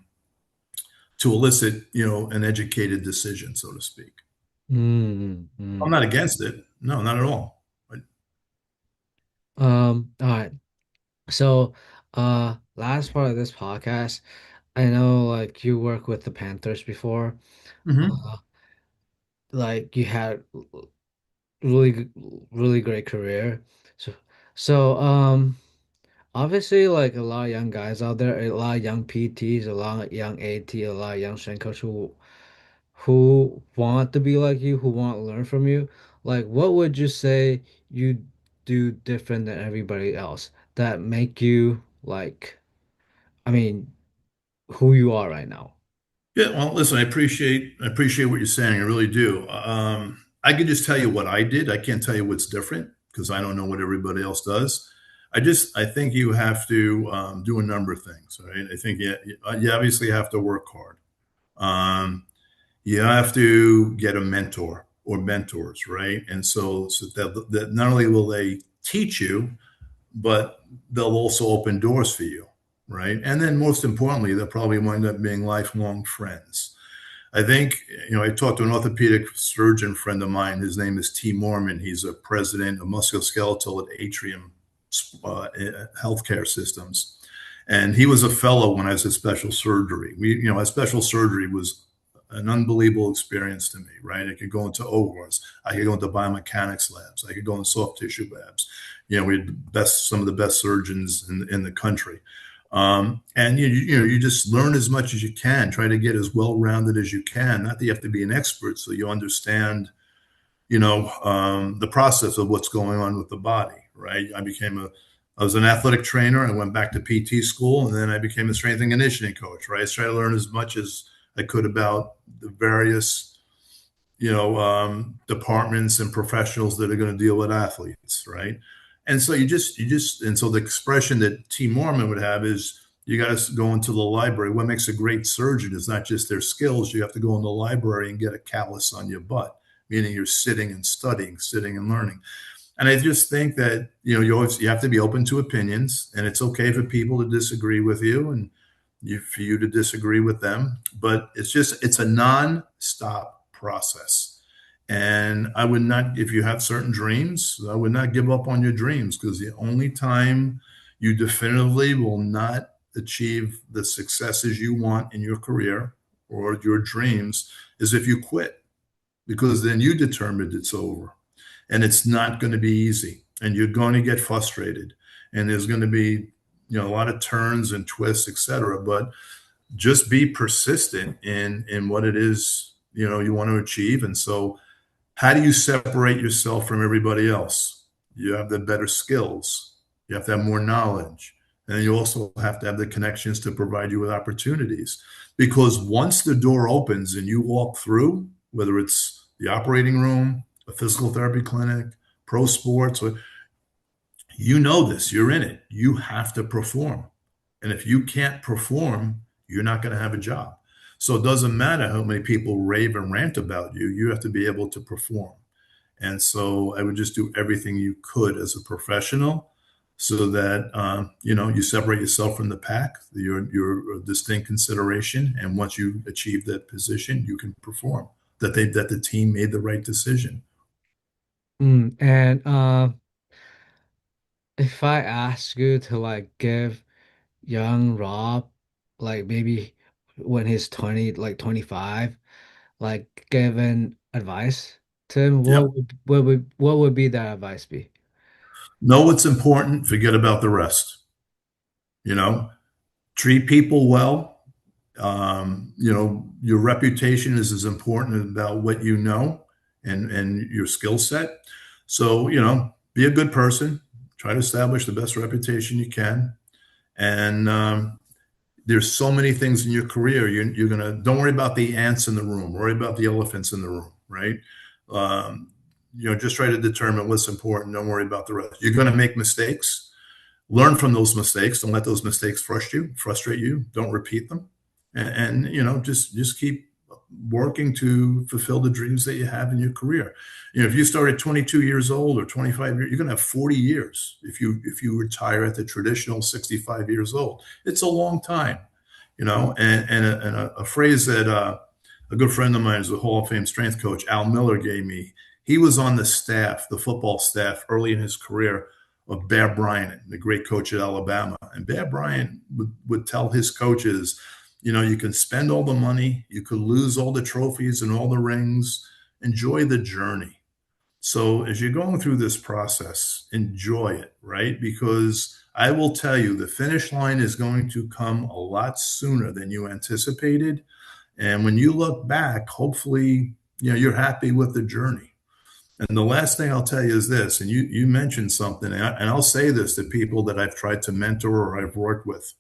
elicit, an educated decision, so to speak. Mm, I'm mm. not against it. No, not at all. All right. So, last part of this podcast, I know like you work with the Panthers before. Mhm. Uh, like you had really, really great career. So, so obviously, like a lot of young guys out there, a lot of young PTs, a lot of young AT, a lot of young strength coach who want to be like you, who want to learn from you. Like, what would you say you do different than everybody else that make you like, I mean, who you are right now? Yeah, well, listen, I appreciate what you're saying. I really do. I can just tell you what I did. I can't tell you what's different because I don't know what everybody else does. I think you have to do a number of things, right? I think you obviously have to work hard. Um, you have to get a mentor or mentors, right? And so that not only will they teach you, but they'll also open doors for you, right? And then most importantly, they'll probably wind up being lifelong friends. I think, I talked to an orthopedic surgeon friend of mine. His name is T. Mormon. He's a president of musculoskeletal at Atrium Healthcare Systems. And he was a fellow when I was at special surgery. A special surgery was an unbelievable experience to me, right? I could go into ORs, I could go into biomechanics labs, I could go in soft tissue labs. We had some of the best surgeons in the country. And you just learn as much as you can, try to get as well rounded as you can. Not that you have to be an expert, so you understand, the process of what's going on with the body, right? I was an athletic trainer. I went back to PT school, and then I became a strength and conditioning coach, right? I tried to learn as much as I could about the various, departments and professionals that are going to deal with athletes, right? And so and so the expression that T. Mormon would have is you got to go into the library. What makes a great surgeon is not just their skills. You have to go in the library and get a callus on your butt, meaning you're sitting and studying, sitting and learning. And I just think that you have to be open to opinions, and it's okay for people to disagree with you, and for you to disagree with them. But it's a non-stop process. And I would not, if you have certain dreams, I would not give up on your dreams, because the only time you definitively will not achieve the successes you want in your career or your dreams is if you quit, because then you determined it's over, and it's not going to be easy, and you're going to get frustrated, and there's going to be a lot of turns and twists, etc. But just be persistent in what it is you want to achieve. And so, how do you separate yourself from everybody else? You have the better skills, you have to have more knowledge, and then you also have to have the connections to provide you with opportunities. Because once the door opens and you walk through, whether it's the operating room, a physical therapy clinic, pro sports, this, you're in it. You have to perform. And if you can't perform, you're not going to have a job. So it doesn't matter how many people rave and rant about you, you have to be able to perform. And so I would just do everything you could as a professional so that, you separate yourself from the pack. You're a distinct consideration. And once you achieve that position, you can perform, that the team made the right decision. And if I ask you to like give young Rob, like maybe when he's 20, like 25, like giving advice to him, Yep. what would be that advice be? Know what's important, forget about the rest. You know, treat people well. Your reputation is as important about what you know and your skill set. So, be a good person, try to establish the best reputation you can. And there's so many things in your career. You're going to, don't worry about the ants in the room, worry about the elephants in the room, right? Just try to determine what's important. Don't worry about the rest. You're going to make mistakes. Learn from those mistakes. Don't let those mistakes frustrate you. Don't repeat them. And just keep working to fulfill the dreams that you have in your career. If you start at 22 years old or 25 years, you're going to have 40 years if you retire at the traditional 65 years old. It's a long time, and a phrase that a good friend of mine is a Hall of Fame strength coach, Al Miller, gave me. He was on the football staff early in his career of Bear Bryant, the great coach at Alabama. And Bear Bryant would tell his coaches, you can spend all the money, you could lose all the trophies and all the rings, enjoy the journey. So as you're going through this process, enjoy it, right? Because I will tell you, the finish line is going to come a lot sooner than you anticipated. And when you look back, hopefully, you're happy with the journey. And the last thing I'll tell you is this, and you mentioned something, and I'll say this to people that I've tried to mentor or I've worked with.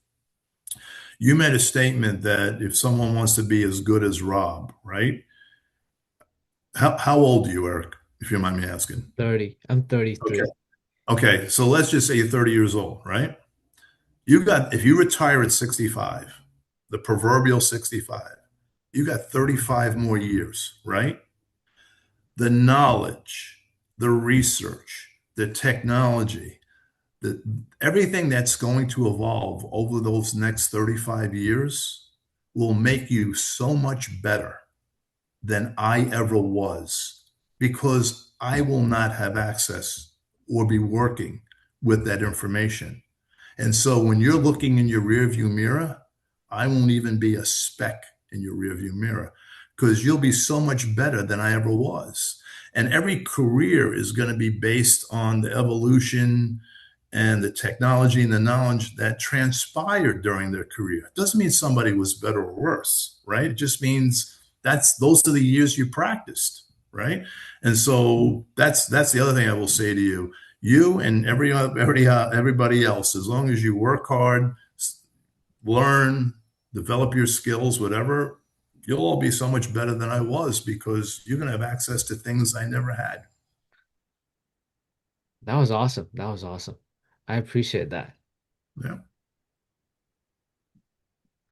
You made a statement that if someone wants to be as good as Rob, right? How old are you, Eric, if you don't mind me asking? 30. I'm Okay. 33. Okay. So let's just say you're 30 years old, right? If you retire at 65, the proverbial 65, you got 35 more years, right? The knowledge, the research, the technology, the everything that's going to evolve over those next 35 years will make you so much better than I ever was because I will not have access or be working with that information. And so when you're looking in your rearview mirror, I won't even be a speck in your rearview mirror because you'll be so much better than I ever was. And every career is going to be based on the evolution and the technology and the knowledge that transpired during their career. It doesn't mean somebody was better or worse, right? It just means those are the years you practiced, right? And so that's the other thing I will say to you. You and everybody else, as long as you work hard, learn, develop your skills, whatever, you'll all be so much better than I was because you're going to have access to things I never had. That was awesome. That was awesome. I appreciate that. Yeah.